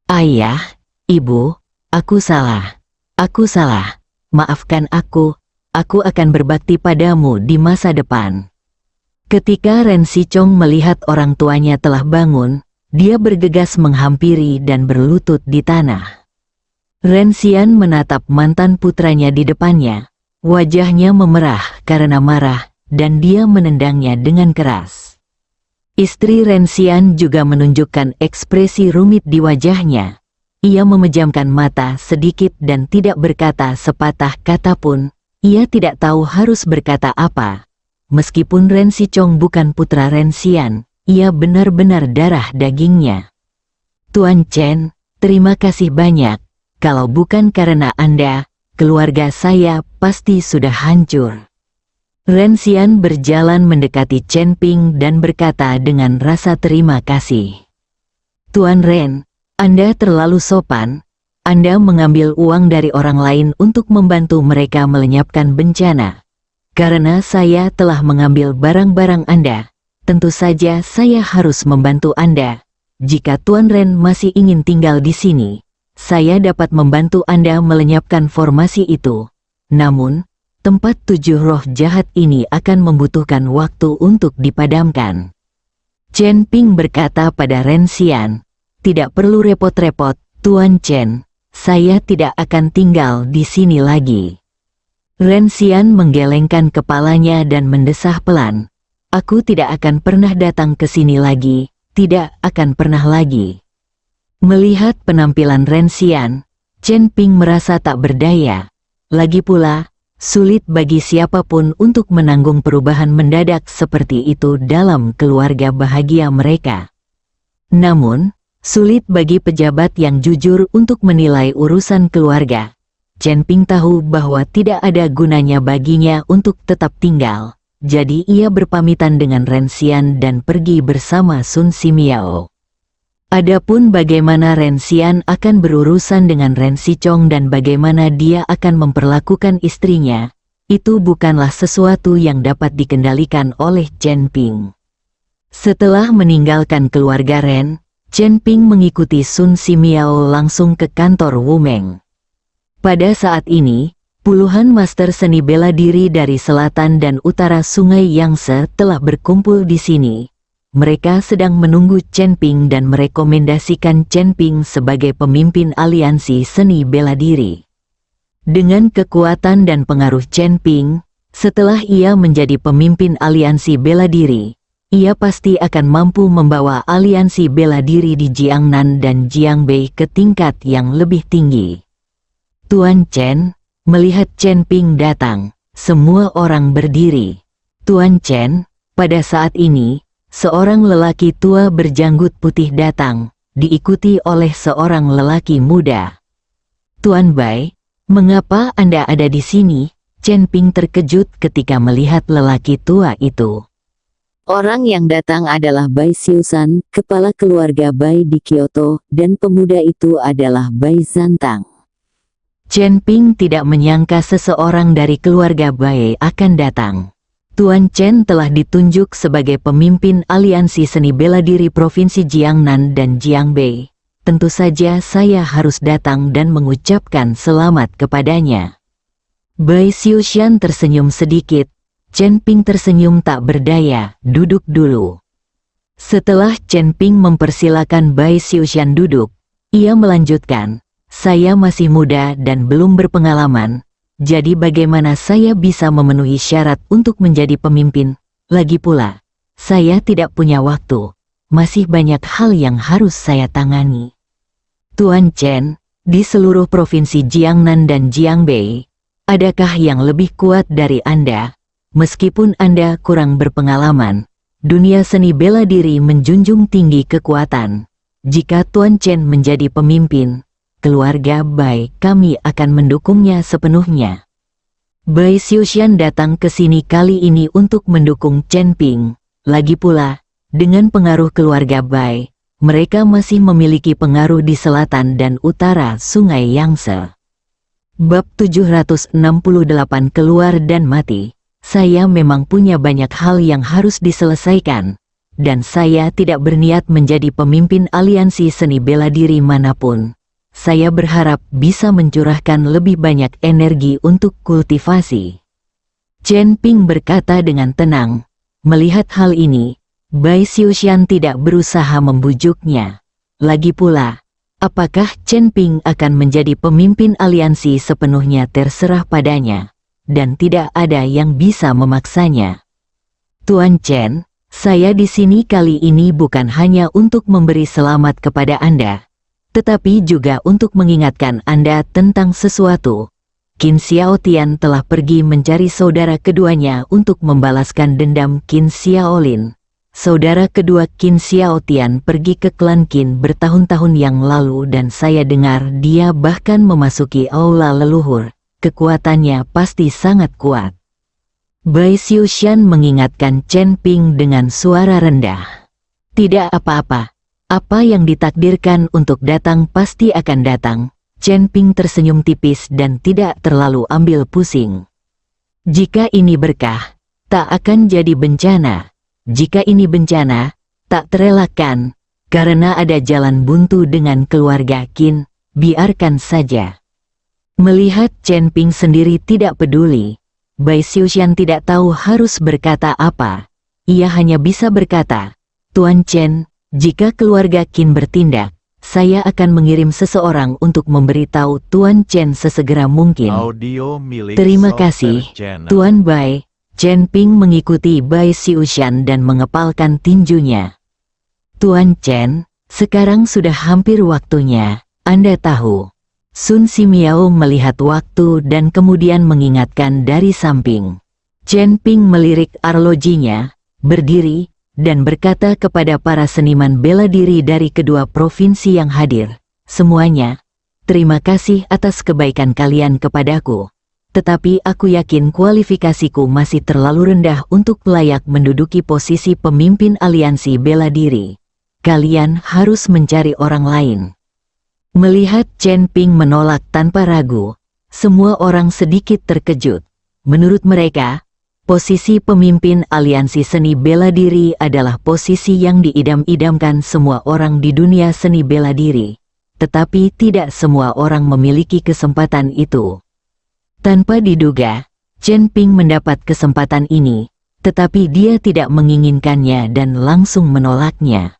Ayah, ibu, aku salah. Aku salah. Maafkan aku akan berbakti padamu di masa depan. Ketika Ren Sichong melihat orang tuanya telah bangun, dia bergegas menghampiri dan berlutut di tanah. Ren Xian menatap mantan putranya di depannya. Wajahnya memerah karena marah, dan dia menendangnya dengan keras. Istri Ren Xian juga menunjukkan ekspresi rumit di wajahnya. Ia memejamkan mata sedikit dan tidak berkata sepatah kata pun. Ia tidak tahu harus berkata apa. Meskipun Ren Sichong bukan putra Ren Xian, ia benar-benar darah dagingnya. Tuan Chen, terima kasih banyak. Kalau bukan karena Anda, keluarga saya pasti sudah hancur. Ren Xian berjalan mendekati Chen Ping dan berkata dengan rasa terima kasih. Tuan Ren, Anda terlalu sopan. Anda mengambil uang dari orang lain untuk membantu mereka melenyapkan bencana. Karena saya telah mengambil barang-barang Anda, tentu saja saya harus membantu Anda. Jika Tuan Ren masih ingin tinggal di sini, saya dapat membantu Anda melenyapkan formasi itu. Namun, tempat 7 roh jahat ini akan membutuhkan waktu untuk dipadamkan. Chen Ping berkata pada Ren Xian, tidak perlu repot-repot, Tuan Chen. Saya tidak akan tinggal di sini lagi. Ren Xian menggelengkan kepalanya dan mendesah pelan. Aku tidak akan pernah datang ke sini lagi, tidak akan pernah lagi. Melihat penampilan Ren Xian, Chen Ping merasa tak berdaya. Lagi pula, sulit bagi siapapun untuk menanggung perubahan mendadak seperti itu dalam keluarga bahagia mereka. Namun, sulit bagi pejabat yang jujur untuk menilai urusan keluarga. Chen Ping tahu bahwa tidak ada gunanya baginya untuk tetap tinggal. Jadi ia berpamitan dengan Ren Xian dan pergi bersama Sun Simiao. Adapun bagaimana Ren Xian akan berurusan dengan Ren Sichong dan bagaimana dia akan memperlakukan istrinya, itu bukanlah sesuatu yang dapat dikendalikan oleh Chen Ping. Setelah meninggalkan keluarga Ren, Chen Ping mengikuti Sun Simiao langsung ke kantor Wu Meng. Pada saat ini, puluhan master seni bela diri dari selatan dan utara Sungai Yangtze telah berkumpul di sini. Mereka sedang menunggu Chen Ping dan merekomendasikan Chen Ping sebagai pemimpin aliansi seni bela diri. Dengan kekuatan dan pengaruh Chen Ping, setelah ia menjadi pemimpin aliansi bela diri, ia pasti akan mampu membawa aliansi bela diri di Jiangnan dan Jiangbei ke tingkat yang lebih tinggi. Tuan Chen, melihat Chen Ping datang, semua orang berdiri. Tuan Chen, pada saat ini, seorang lelaki tua berjanggut putih datang, diikuti oleh seorang lelaki muda. Tuan Bai, mengapa Anda ada di sini? Chen Ping terkejut ketika melihat lelaki tua itu. Orang yang datang adalah Bai Xiusan, kepala keluarga Bai di Kyoto, dan pemuda itu adalah Bai Zantang. Chen Ping tidak menyangka seseorang dari keluarga Bai akan datang. Tuan Chen telah ditunjuk sebagai pemimpin aliansi seni bela diri Provinsi Jiangnan dan Jiangbei. Tentu saja saya harus datang dan mengucapkan selamat kepadanya. Bai Xiuxian tersenyum sedikit. Chen Ping tersenyum tak berdaya, duduk dulu. Setelah Chen Ping mempersilakan Bai Xiuxian duduk, ia melanjutkan, saya masih muda dan belum berpengalaman, jadi bagaimana saya bisa memenuhi syarat untuk menjadi pemimpin? Lagi pula, saya tidak punya waktu. masih banyak hal yang harus saya tangani. Tuan Chen, di seluruh provinsi Jiangnan dan Jiangbei, adakah yang lebih kuat dari Anda? Meskipun Anda kurang berpengalaman, dunia seni bela diri menjunjung tinggi kekuatan. Jika Tuan Chen menjadi pemimpin, keluarga Bai kami akan mendukungnya sepenuhnya. Bai Xiuxian datang ke sini kali ini untuk mendukung Chen Ping. Lagi pula, dengan pengaruh keluarga Bai, mereka masih memiliki pengaruh di selatan dan utara Sungai Yangtze. Bab 768 keluar dan mati. Saya memang punya banyak hal yang harus diselesaikan, dan saya tidak berniat menjadi pemimpin aliansi seni bela diri manapun. Saya berharap bisa mencurahkan lebih banyak energi untuk kultivasi. Chen Ping berkata dengan tenang. Melihat hal ini, Bai Xiuxian tidak berusaha membujuknya. Lagi pula, apakah Chen Ping akan menjadi pemimpin aliansi sepenuhnya terserah padanya, dan tidak ada yang bisa memaksanya. Tuan Chen, saya di sini kali ini bukan hanya untuk memberi selamat kepada Anda, tetapi juga untuk mengingatkan Anda tentang sesuatu. Qin Xiaotian telah pergi mencari saudara keduanya untuk membalaskan dendam Qin Xiaolin. Saudara kedua Qin Xiaotian pergi ke klan Qin bertahun-tahun yang lalu dan saya dengar dia bahkan memasuki aula leluhur. Kekuatannya pasti sangat kuat. Bai Xiuxian mengingatkan Chen Ping dengan suara rendah. Tidak apa-apa. Apa yang ditakdirkan untuk datang pasti akan datang. Chen Ping tersenyum tipis dan tidak terlalu ambil pusing. Jika ini berkah, tak akan jadi bencana. Jika ini bencana, tak terelakkan. Karena ada jalan buntu dengan keluarga Qin, biarkan saja. Melihat Chen Ping sendiri tidak peduli, Bai Xiuxian tidak tahu harus berkata apa. Ia hanya bisa berkata, Tuan Chen, jika keluarga Qin bertindak, saya akan mengirim seseorang untuk memberitahu Tuan Chen sesegera mungkin. Terima kasih, Tuan Bai. Chen Ping mengikuti Bai Xiuxian dan mengepalkan tinjunya. Tuan Chen, sekarang sudah hampir waktunya, Anda tahu. Sun Simiao melihat waktu dan kemudian mengingatkan dari samping. Chen Ping melirik arlojinya, berdiri, dan berkata kepada para seniman bela diri dari kedua provinsi yang hadir, semuanya, terima kasih atas kebaikan kalian kepadaku. Tetapi aku yakin kualifikasiku masih terlalu rendah untuk layak menduduki posisi pemimpin aliansi bela diri. Kalian harus mencari orang lain. Melihat Chen Ping menolak tanpa ragu, semua orang sedikit terkejut. Menurut mereka, posisi pemimpin aliansi seni bela diri adalah posisi yang diidam-idamkan semua orang di dunia seni bela diri. Tetapi tidak semua orang memiliki kesempatan itu. Tanpa diduga, Chen Ping mendapat kesempatan ini, tetapi dia tidak menginginkannya dan langsung menolaknya.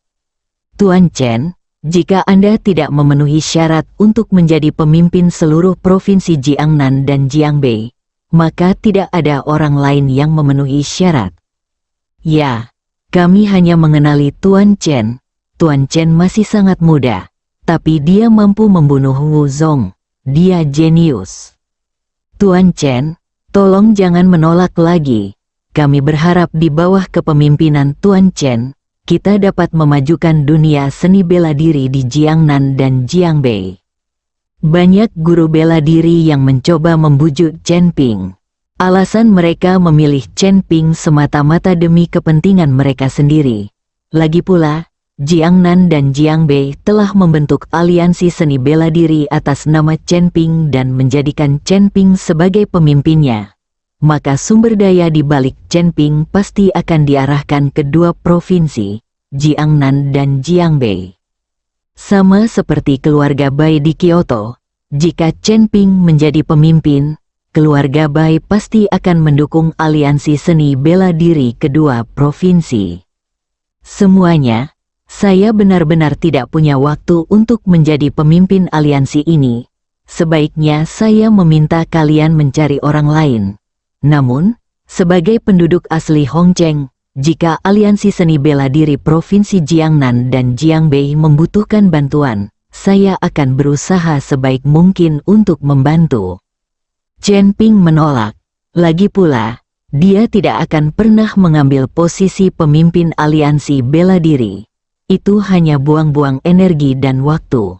Tuan Chen, jika Anda tidak memenuhi syarat untuk menjadi pemimpin seluruh provinsi Jiangnan dan Jiangbei, maka tidak ada orang lain yang memenuhi syarat. Ya, kami hanya mengenali Tuan Chen. Tuan Chen masih sangat muda, tapi dia mampu membunuh Wu Zong. Dia jenius. Tuan Chen, tolong jangan menolak lagi. Kami berharap di bawah kepemimpinan Tuan Chen, kita dapat memajukan dunia seni bela diri di Jiangnan dan Jiangbei. Banyak guru bela diri yang mencoba membujuk Chen Ping. Alasan mereka memilih Chen Ping semata-mata demi kepentingan mereka sendiri. Lagi pula, Jiangnan dan Jiangbei telah membentuk aliansi seni bela diri atas nama Chen Ping dan menjadikan Chen Ping sebagai pemimpinnya. Maka sumber daya di balik Chen Ping pasti akan diarahkan ke dua provinsi, Jiangnan dan Jiangbei. Sama seperti keluarga Bai di Kyoto, jika Chen Ping menjadi pemimpin, keluarga Bai pasti akan mendukung aliansi seni bela diri kedua provinsi. Semuanya, saya benar-benar tidak punya waktu untuk menjadi pemimpin aliansi ini. Sebaiknya saya meminta kalian mencari orang lain. Namun, sebagai penduduk asli Hongcheng, jika aliansi seni bela diri Provinsi Jiangnan dan Jiangbei membutuhkan bantuan, saya akan berusaha sebaik mungkin untuk membantu. Chen Ping menolak. Lagi pula, dia tidak akan pernah mengambil posisi pemimpin aliansi bela diri. Itu hanya buang-buang energi dan waktu.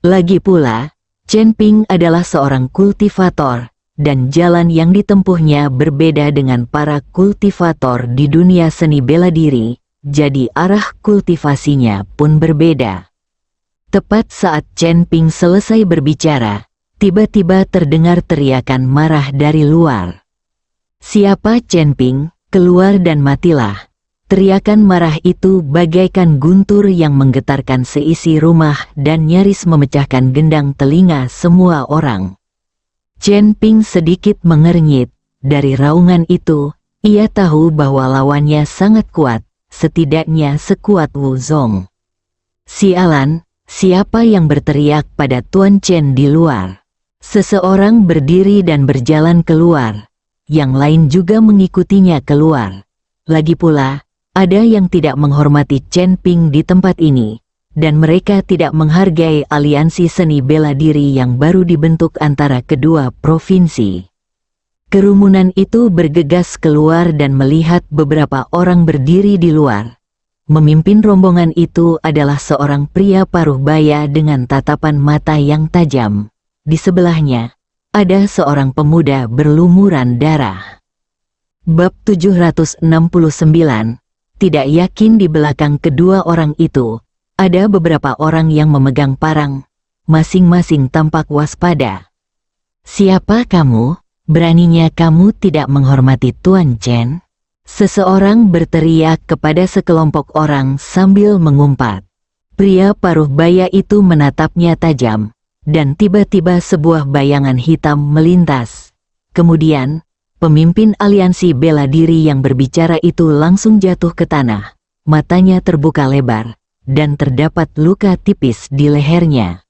Lagi pula, Chen Ping adalah seorang kultivator, dan jalan yang ditempuhnya berbeda dengan para kultivator di dunia seni bela diri, jadi arah kultivasinya pun berbeda. Tepat saat Chen Ping selesai berbicara, tiba-tiba terdengar teriakan marah dari luar. "Siapa Chen Ping? Keluar dan matilah!" Teriakan marah itu bagaikan guntur yang menggetarkan seisi rumah dan nyaris memecahkan gendang telinga semua orang. Chen Ping sedikit mengernyit. Dari raungan itu, ia tahu bahwa lawannya sangat kuat, setidaknya sekuat Wu Zong. Sialan, siapa yang berteriak pada Tuan Chen di luar? Seseorang berdiri dan berjalan keluar. Yang lain juga mengikutinya keluar. Lagi pula, ada yang tidak menghormati Chen Ping di tempat ini, dan mereka tidak menghargai aliansi seni bela diri yang baru dibentuk antara kedua provinsi. Kerumunan itu bergegas keluar dan melihat beberapa orang berdiri di luar. Memimpin rombongan itu adalah seorang pria paruh baya dengan tatapan mata yang tajam. Di sebelahnya, ada seorang pemuda berlumuran darah. Bab 769, tidak yakin di belakang kedua orang itu, ada beberapa orang yang memegang parang, masing-masing tampak waspada. "Siapa kamu? Beraninya kamu tidak menghormati Tuan Chen?" Seseorang berteriak kepada sekelompok orang sambil mengumpat. Pria paruh baya itu menatapnya tajam, dan tiba-tiba sebuah bayangan hitam melintas. Kemudian, pemimpin aliansi bela diri yang berbicara itu langsung jatuh ke tanah, matanya terbuka lebar, dan terdapat luka tipis di lehernya.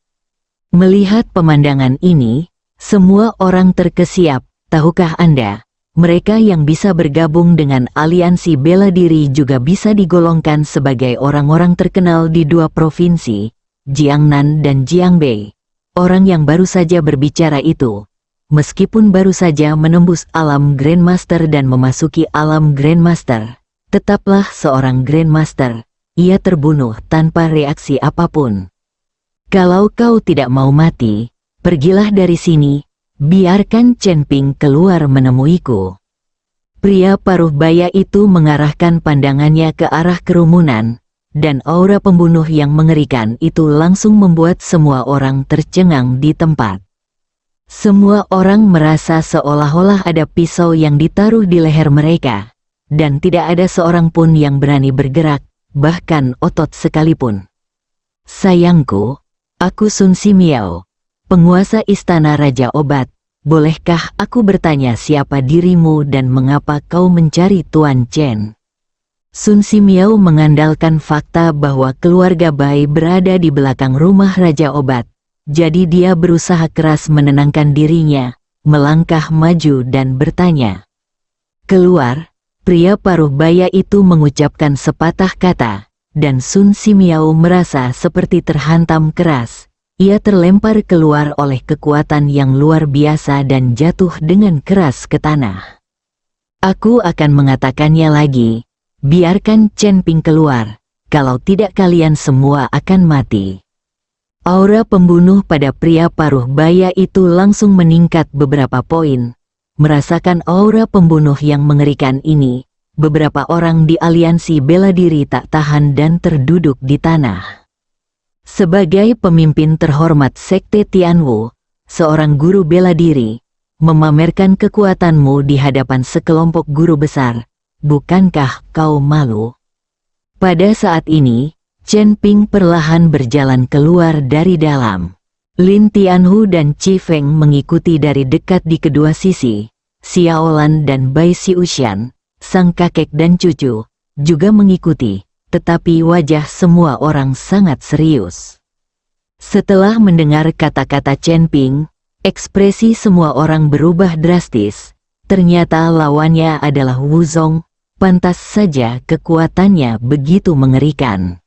Melihat pemandangan ini, semua orang terkesiap. Tahukah Anda, mereka yang bisa bergabung dengan aliansi bela diri juga bisa digolongkan sebagai orang-orang terkenal di dua provinsi, Jiangnan dan Jiangbei. Orang yang baru saja berbicara itu, meskipun baru saja menembus alam Grandmaster dan memasuki alam Grandmaster, tetaplah seorang Grandmaster. Ia terbunuh tanpa reaksi apapun. "Kalau kau tidak mau mati, pergilah dari sini, biarkan Chen Ping keluar menemuiku." Pria paruh baya itu mengarahkan pandangannya ke arah kerumunan, dan aura pembunuh yang mengerikan itu langsung membuat semua orang tercengang di tempat. Semua orang merasa seolah-olah ada pisau yang ditaruh di leher mereka, dan tidak ada seorang pun yang berani bergerak, bahkan otot sekalipun. "Sayangku, aku Sun Simiao, penguasa istana Raja Obat. Bolehkah aku bertanya siapa dirimu dan mengapa kau mencari Tuan Chen?" Sun Simiao mengandalkan fakta bahwa keluarga Bai berada di belakang rumah Raja Obat, jadi dia berusaha keras menenangkan dirinya, melangkah maju dan bertanya. "Keluar." Pria paruh baya itu mengucapkan sepatah kata, dan Sun Simiao merasa seperti terhantam keras. Ia terlempar keluar oleh kekuatan yang luar biasa dan jatuh dengan keras ke tanah. "Aku akan mengatakannya lagi, biarkan Chen Ping keluar, kalau tidak kalian semua akan mati." Aura pembunuh pada pria paruh baya itu langsung meningkat beberapa poin. Merasakan aura pembunuh yang mengerikan ini, beberapa orang di aliansi bela diri tak tahan dan terduduk di tanah. Sebagai pemimpin terhormat Sekte Tianwu, seorang guru bela diri, memamerkan kekuatanmu di hadapan sekelompok guru besar, bukankah kau malu? Pada saat ini, Chen Ping perlahan berjalan keluar dari dalam. Lin Tianhu dan Qi Feng mengikuti dari dekat di kedua sisi. Xiaolan dan Bai Xiushan, sang kakek dan cucu, juga mengikuti, tetapi wajah semua orang sangat serius. Setelah mendengar kata-kata Chen Ping, ekspresi semua orang berubah drastis. Ternyata lawannya adalah Wu Zong, pantas saja kekuatannya begitu mengerikan.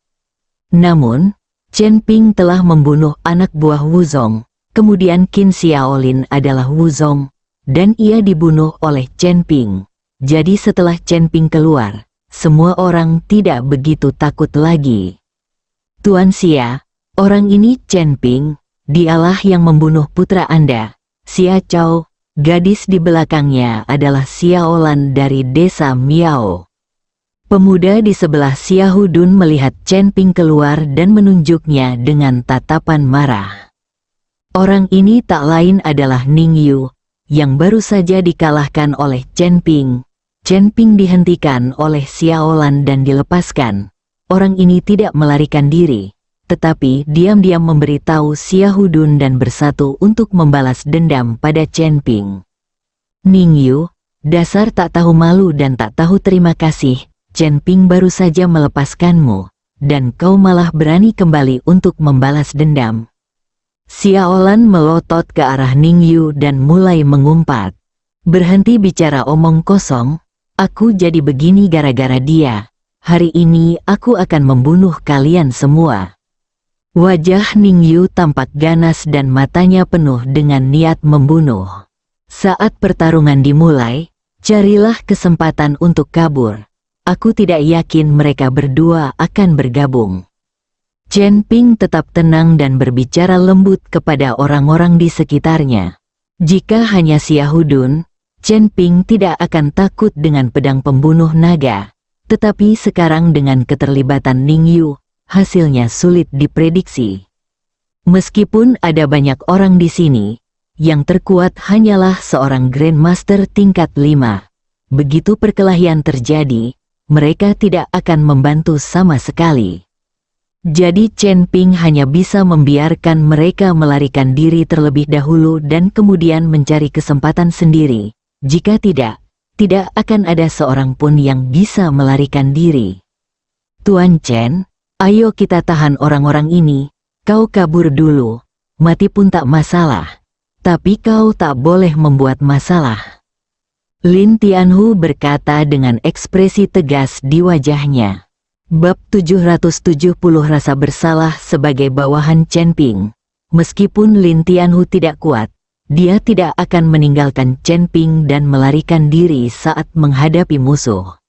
Namun, Chen Ping telah membunuh anak buah Wuzong, kemudian Qin Xiaolin adalah Wuzong, dan ia dibunuh oleh Chen Ping. Jadi setelah Chen Ping keluar, semua orang tidak begitu takut lagi. Tuan Xia, orang ini Chen Ping, dialah yang membunuh putra Anda, Xia Chao. Gadis di belakangnya adalah Xiaolan dari desa Miao. Pemuda di sebelah Xia Hudun melihat Chen Ping keluar dan menunjuknya dengan tatapan marah. Orang ini tak lain adalah Ning Yu, yang baru saja dikalahkan oleh Chen Ping. Chen Ping dihentikan oleh Xiaolan dan dilepaskan. Orang ini tidak melarikan diri, tetapi diam-diam memberitahu Xia Hudun dan bersatu untuk membalas dendam pada Chen Ping. Ning Yu, dasar tak tahu malu dan tak tahu terima kasih, Chen Ping baru saja melepaskanmu, dan kau malah berani kembali untuk membalas dendam. Xiaolan melotot ke arah Ning Yu dan mulai mengumpat. Berhenti bicara omong kosong, aku jadi begini gara-gara dia. Hari ini aku akan membunuh kalian semua. Wajah Ning Yu tampak ganas dan matanya penuh dengan niat membunuh. Saat pertarungan dimulai, carilah kesempatan untuk kabur. Aku tidak yakin mereka berdua akan bergabung. Chen Ping tetap tenang dan berbicara lembut kepada orang-orang di sekitarnya. Jika hanya Xia Hudun, Chen Ping tidak akan takut dengan pedang pembunuh naga. Tetapi sekarang dengan keterlibatan Ning Yu, hasilnya sulit diprediksi. Meskipun ada banyak orang di sini, yang terkuat hanyalah seorang Grandmaster tingkat 5. Begitu perkelahian terjadi, mereka tidak akan membantu sama sekali. Jadi Chen Ping hanya bisa membiarkan mereka melarikan diri terlebih dahulu dan kemudian mencari kesempatan sendiri. Jika tidak akan ada seorang pun yang bisa melarikan diri. Tuan Chen, ayo kita tahan orang-orang ini, kau kabur dulu, mati pun tak masalah, tapi kau tak boleh membuat masalah. Lin Tianhu berkata dengan ekspresi tegas di wajahnya. Bab 770 Rasa bersalah sebagai bawahan Chen Ping. Meskipun Lin Tianhu tidak kuat, dia tidak akan meninggalkan Chen Ping dan melarikan diri saat menghadapi musuh.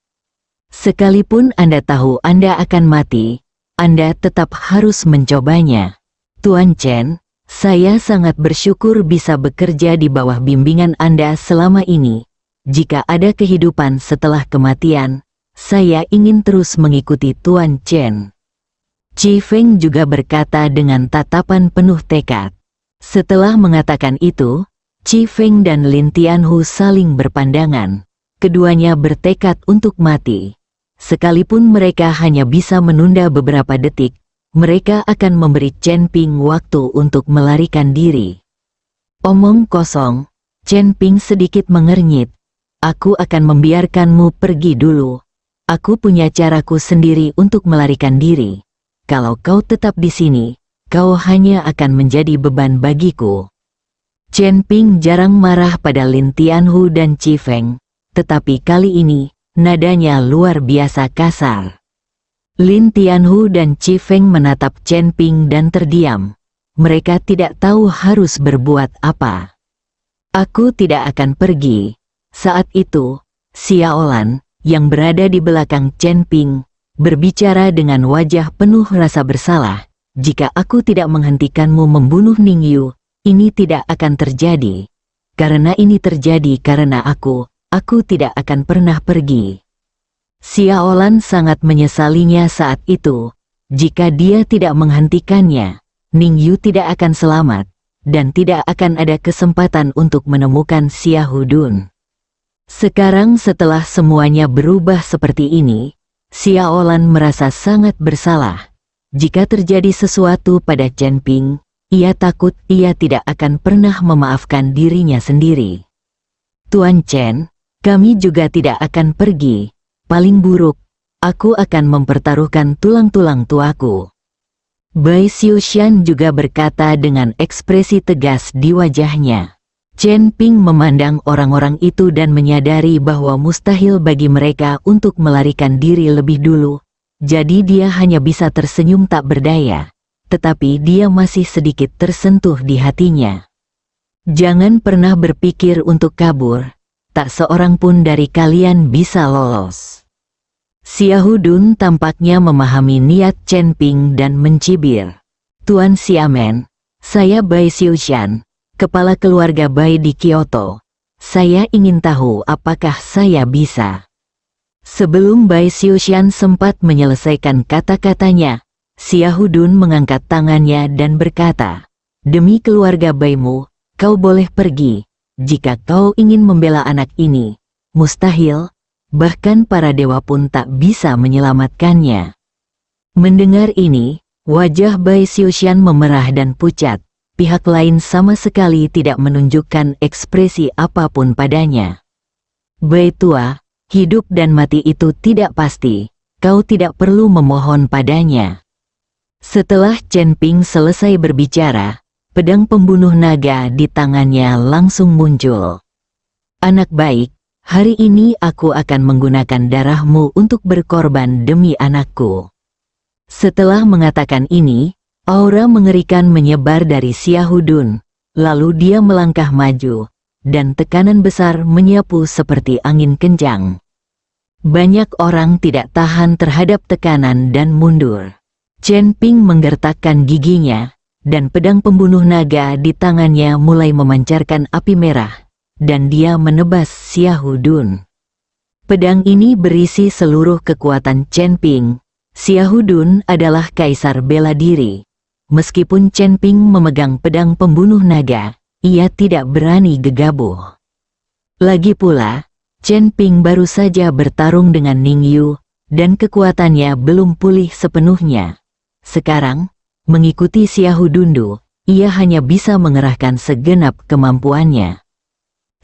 Sekalipun Anda tahu Anda akan mati, Anda tetap harus mencobanya. Tuan Chen, saya sangat bersyukur bisa bekerja di bawah bimbingan Anda selama ini. Jika ada kehidupan setelah kematian, saya ingin terus mengikuti Tuan Chen. Qi Feng juga berkata dengan tatapan penuh tekad. Setelah mengatakan itu, Qi Feng dan Lin Tianhu saling berpandangan. Keduanya bertekad untuk mati. Sekalipun mereka hanya bisa menunda beberapa detik, mereka akan memberi Chen Ping waktu untuk melarikan diri. Omong kosong, Chen Ping sedikit mengernyit. Aku akan membiarkanmu pergi dulu. Aku punya caraku sendiri untuk melarikan diri. Kalau kau tetap di sini, kau hanya akan menjadi beban bagiku. Chen Ping jarang marah pada Lin Tianhu dan Qi Feng, tetapi kali ini, nadanya luar biasa kasar. Lin Tianhu dan Qi Feng menatap Chen Ping dan terdiam. Mereka tidak tahu harus berbuat apa. Aku tidak akan pergi. Saat itu, Xiaolan, yang berada di belakang Chen Ping, berbicara dengan wajah penuh rasa bersalah. Jika aku tidak menghentikanmu membunuh Ning Yu, ini tidak akan terjadi. Karena ini terjadi karena aku tidak akan pernah pergi. Xiaolan sangat menyesalinya saat itu. Jika dia tidak menghentikannya, Ning Yu tidak akan selamat, dan tidak akan ada kesempatan untuk menemukan Xia Hudun. Sekarang setelah semuanya berubah seperti ini, Xiaolan merasa sangat bersalah. Jika terjadi sesuatu pada Chen Ping, ia takut ia tidak akan pernah memaafkan dirinya sendiri. Tuan Chen, kami juga tidak akan pergi. Paling buruk, aku akan mempertaruhkan tulang-tulang tuaku. Bai Xiushan juga berkata dengan ekspresi tegas di wajahnya. Chen Ping memandang orang-orang itu dan menyadari bahwa mustahil bagi mereka untuk melarikan diri lebih dulu. Jadi dia hanya bisa tersenyum tak berdaya. Tetapi dia masih sedikit tersentuh di hatinya. Jangan pernah berpikir untuk kabur. Tak seorang pun dari kalian bisa lolos. Xiahudun tampaknya memahami niat Chen Ping dan mencibir. Tuan Xiamen, saya Bai Xiushan, kepala keluarga Bai di Kyoto. Saya ingin tahu apakah saya bisa. Sebelum Bai Xiushan sempat menyelesaikan kata-katanya, Xiahudun mengangkat tangannya dan berkata, "Demi keluarga Baimu, kau boleh pergi. Jika kau ingin membela anak ini, mustahil, bahkan para dewa pun tak bisa menyelamatkannya." Mendengar ini, wajah Bai Xiushan memerah dan pucat. Pihak lain sama sekali tidak menunjukkan ekspresi apapun padanya. "Bai tua, hidup dan mati itu tidak pasti. Kau tidak perlu memohon padanya." Setelah Chen Ping selesai berbicara, pedang pembunuh naga di tangannya langsung muncul. "Anak baik, hari ini aku akan menggunakan darahmu untuk berkorban demi anakku." Setelah mengatakan ini, aura mengerikan menyebar dari Xiahudun, lalu dia melangkah maju, dan tekanan besar menyapu seperti angin kencang. Banyak orang tidak tahan terhadap tekanan dan mundur. Chen Ping menggertakkan giginya, dan pedang pembunuh naga di tangannya mulai memancarkan api merah, dan dia menebas Xiahudun. Pedang ini berisi seluruh kekuatan Chen Ping. Xiahudun adalah kaisar bela diri. Meskipun Chen Ping memegang pedang pembunuh naga, ia tidak berani gegabah. Lagi pula, Chen Ping baru saja bertarung dengan Ning Yu, dan kekuatannya belum pulih sepenuhnya. Sekarang, mengikuti Xiahudun, ia hanya bisa mengerahkan segenap kemampuannya.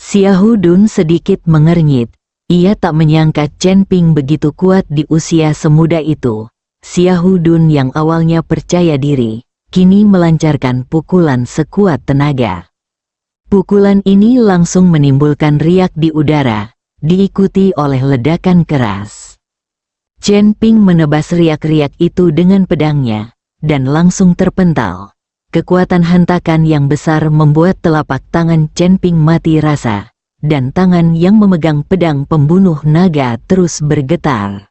Xiahudun sedikit mengernyit. Ia tak menyangka Chen Ping begitu kuat di usia semuda itu. Xiahudun yang awalnya percaya diri, kini melancarkan pukulan sekuat tenaga. Pukulan ini langsung menimbulkan riak di udara, diikuti oleh ledakan keras. Chen Ping menebas riak-riak itu dengan pedangnya, dan langsung terpental. Kekuatan hentakan yang besar membuat telapak tangan Chen Ping mati rasa, dan tangan yang memegang pedang pembunuh naga terus bergetar.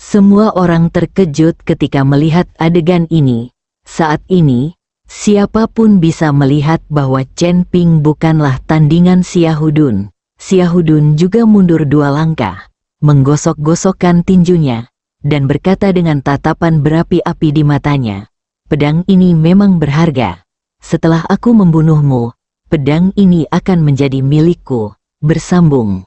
Semua orang terkejut ketika melihat adegan ini. Saat ini, siapapun bisa melihat bahwa Chen Ping bukanlah tandingan Xiahudun. Xiahudun juga mundur 2 langkah, menggosok-gosokkan tinjunya, dan berkata dengan tatapan berapi-api di matanya, "Pedang ini memang berharga. Setelah aku membunuhmu, pedang ini akan menjadi milikku." Bersambung.